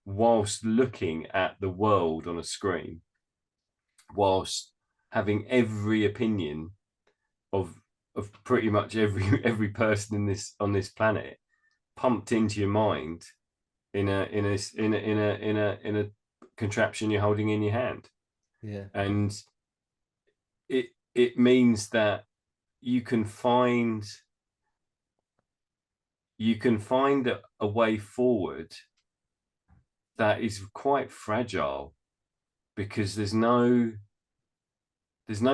whilst looking at the world on a screen, whilst having every opinion of pretty much every person on this planet pumped into your mind in a contraption you're holding in your hand. Yeah. And it means that you can find a way forward that is quite fragile, because there's no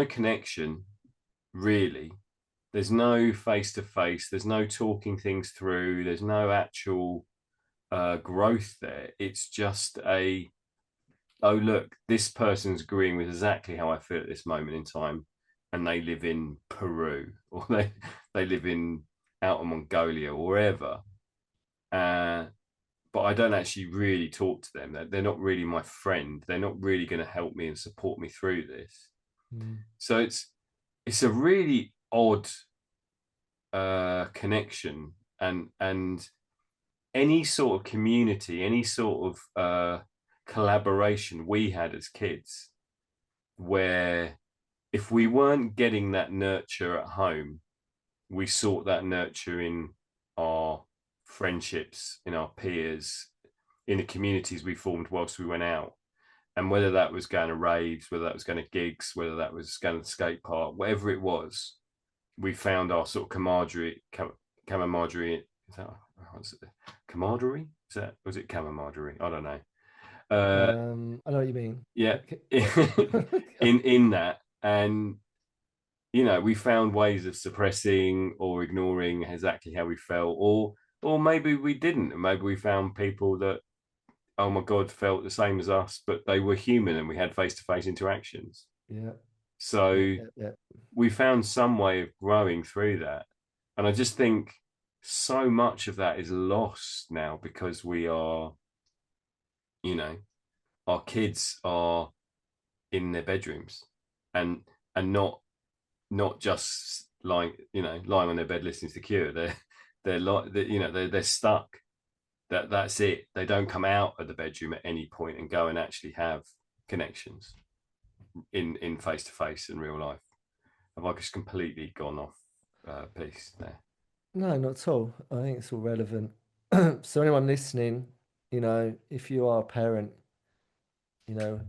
connection, really. There's no face to face, there's no talking things through, there's no actual growth there. It's just oh, look, this person's agreeing with exactly how I feel at this moment in time, and they live in Peru, or they live in out of Mongolia or wherever. Uh, but I don't actually really talk to them. They're not really my friend. They're not really going to help me and support me through this. Mm. So it's a really odd connection, and any sort of community, any sort of collaboration we had as kids, where if we weren't getting that nurture at home, we sought that nurture in our friendships, in our peers, in the communities we formed whilst we went out. And whether that was going to raves, whether that was going to gigs, whether that was going to the skate park, whatever it was, we found our sort of camaraderie. Is that, camaraderie? Was it camaraderie? I don't know. I know what you mean. Yeah, Okay. Yeah. in that, and we found ways of suppressing or ignoring exactly how we felt, or maybe we didn't, and maybe we found people that, oh my god, felt the same as us, but they were human and we had face-to-face interactions. Yeah, yeah, So yeah, yeah. we found some way of growing through that. And I just think so much of that is lost now because we are, you know, our kids are in their bedrooms, and not just lying on their bed listening to the Cure. They're like they're stuck. That's it. They don't come out of the bedroom at any point and go and actually have connections in face to face in real life. Have I just completely gone off piece there? No, not at all. I think it's all relevant. So anyone listening, if you are a parent, you know,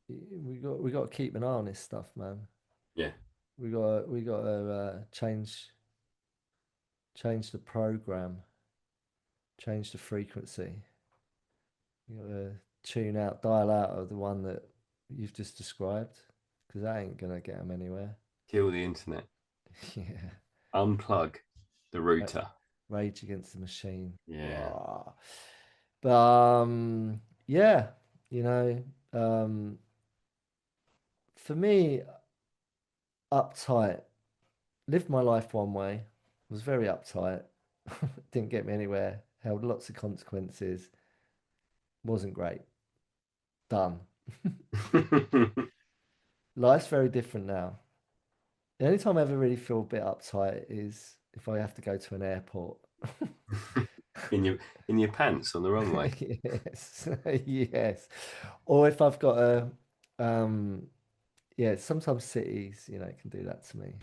we got to keep an eye on this stuff, man. Yeah. We got to change the program, change the frequency. You got to tune out, dial out of the one that you've just described, because that ain't gonna get them anywhere. Kill the internet. Yeah, Unplug the Ra- router. rage against the machine. Yeah. Rah. But yeah, you know, um, for me, uptight. Lived my life one way. Was very uptight. Didn't get me anywhere. Held lots of consequences. Wasn't great. Done. Life's very different now. The only time I ever really feel a bit uptight is if I have to go to an airport. in your in your pants on the runway. Yes, yes. Or if I've got um, yeah, sometimes cities, can do that to me.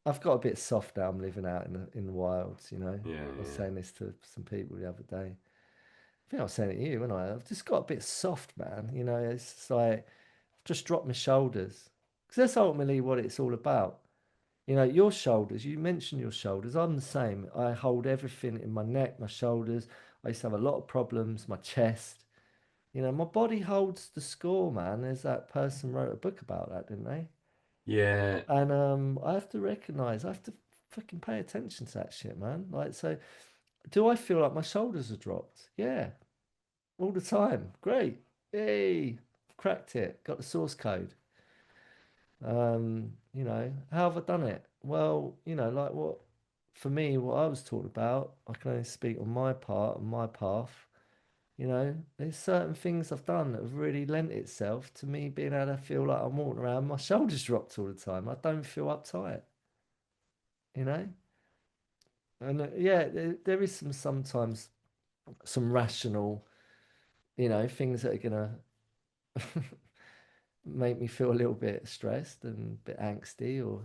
I've got a bit soft now. I'm living out in the wilds. Yeah, I was yeah. saying this to some people the other day. I think I was saying it to you, when I've just got a bit soft, man. It's just like I've just dropped my shoulders because that's ultimately what it's all about. Your shoulders. You mentioned your shoulders. I'm the same. I hold everything in my neck, my shoulders. I used to have a lot of problems. My chest. My body holds the score, man. There's that person wrote a book about that, didn't they? Yeah. And I have to recognize, I have to fucking pay attention to that shit, man. Like, so, do I feel like my shoulders are dropped? Yeah, all the time. Great. Hey, cracked it. Got the source code. How have I done it? Well, like for me, what I was taught about, I can only speak on my part and my path. There's certain things I've done that have really lent itself to me being able to feel like I'm walking around, my shoulders dropped all the time. I don't feel uptight, you know? And yeah, there is sometimes some rational, things that are gonna make me feel a little bit stressed and a bit angsty or,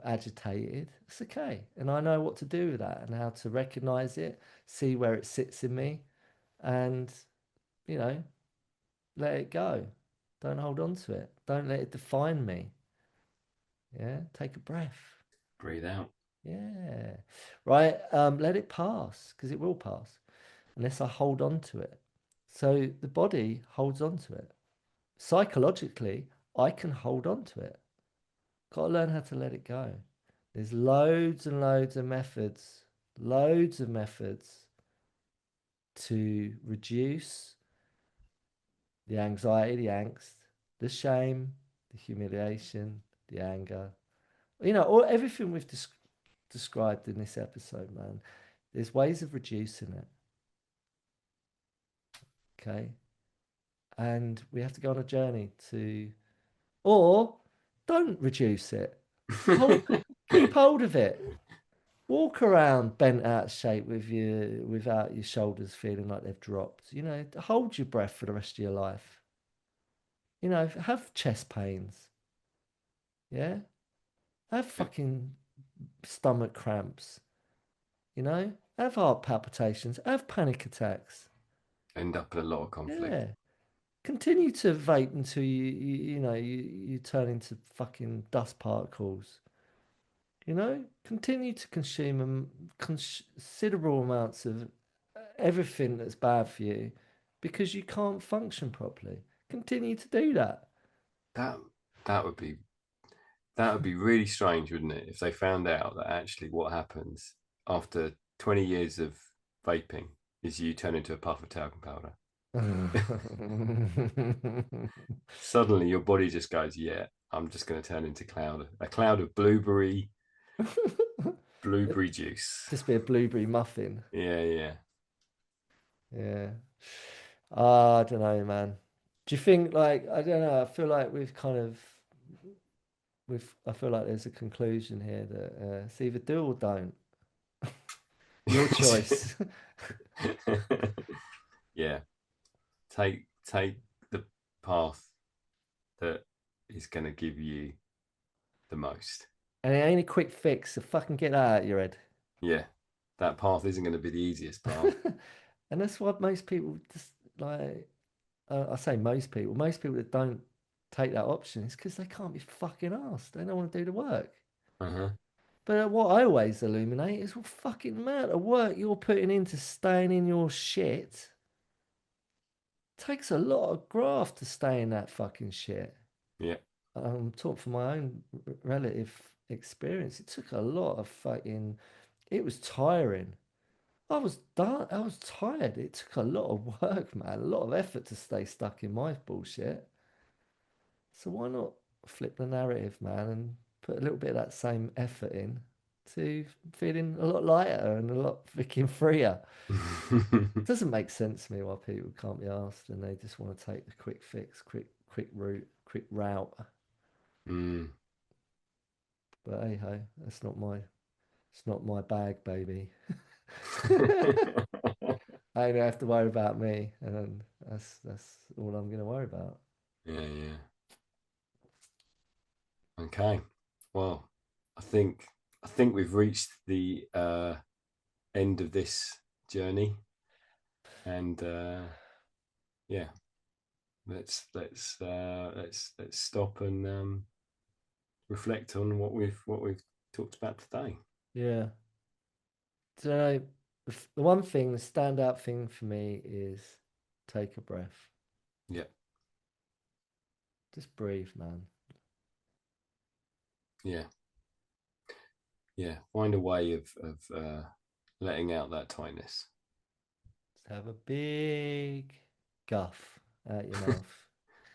agitated. It's okay. And I know what to do with that and how to recognize it, see where it sits in me, and, you know, let it go. Don't hold on to it. Don't let it define me. Yeah. Take a breath. Breathe out. Yeah. Right. Let it pass because it will pass unless I hold on to it. So the body holds on to it. Psychologically, I can hold on to it. Got to learn how to let it go. There's loads of methods to reduce the anxiety, the angst, the shame, the humiliation, the anger. Everything we've described in this episode, man. There's ways of reducing it. Okay. And we have to go on a journey or don't reduce it. Hold, keep hold of it. Walk around bent out of shape without your shoulders feeling like they've dropped. Hold your breath for the rest of your life. Have chest pains. Yeah. Have fucking stomach cramps. Have heart palpitations. Have panic attacks. End up in a lot of conflict. Yeah. Continue to vape until you turn into fucking dust particles. Continue to consume considerable amounts of everything that's bad for you because you can't function properly. Continue to do that. That that would be That would be really strange, wouldn't it, if they found out that actually what happens after 20 years of vaping is you turn into a puff of talcum powder. Suddenly your body just goes, yeah, I'm just going to turn into a cloud of blueberry juice. Just be a blueberry muffin. Yeah, yeah. Yeah. I don't know, man. Do you think like I don't know? I feel like I feel like there's a conclusion here that it's either do or don't. Your choice. Yeah. Take the path that is going to give you the most. And it ain't a quick fix, so fucking get that out of your head. Yeah. That path isn't going to be the easiest path. And that's what most people just like. I say most people that don't take that option is because they can't be fucking asked. They don't want to do the work. Uh-huh. But what I always illuminate is what fucking amount of work you're putting into staying in your shit. Takes a lot of graft to stay in that fucking shit. Yeah. I'm talking from my own relative experience. It took a lot of fucking. It was tiring. I was done. I was tired. It took a lot of work, man. A lot of effort to stay stuck in my bullshit. So why not flip the narrative, man, and put a little bit of that same effort in to feeling a lot lighter and a lot freaking freer. It doesn't make sense to me why people can't be asked and they just want to take the quick fix, quick route, quick route. Mm. But hey ho, it's not my bag, baby. I don't have to worry about me, and that's all I'm gonna worry about. Yeah, yeah. Okay. Well, I think I think we've reached the end of this journey, and yeah, let's stop and reflect on what we've talked about today. Yeah. So the one thing, the standout thing for me is take a breath. Yeah, Just breathe, man. yeah, yeah. Find a way of letting out that tightness. Just have a big guff out your mouth.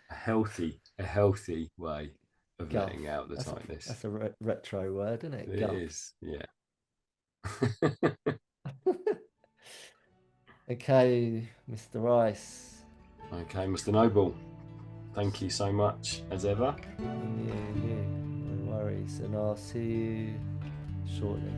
A healthy way of letting Guff. out the tightness. That's a retro word, isn't it? It Guff. is, yeah. Okay, Mr. Rice. Okay, Mr. Noble, thank you so much as ever. And you. No worries. And I'll see you shortly.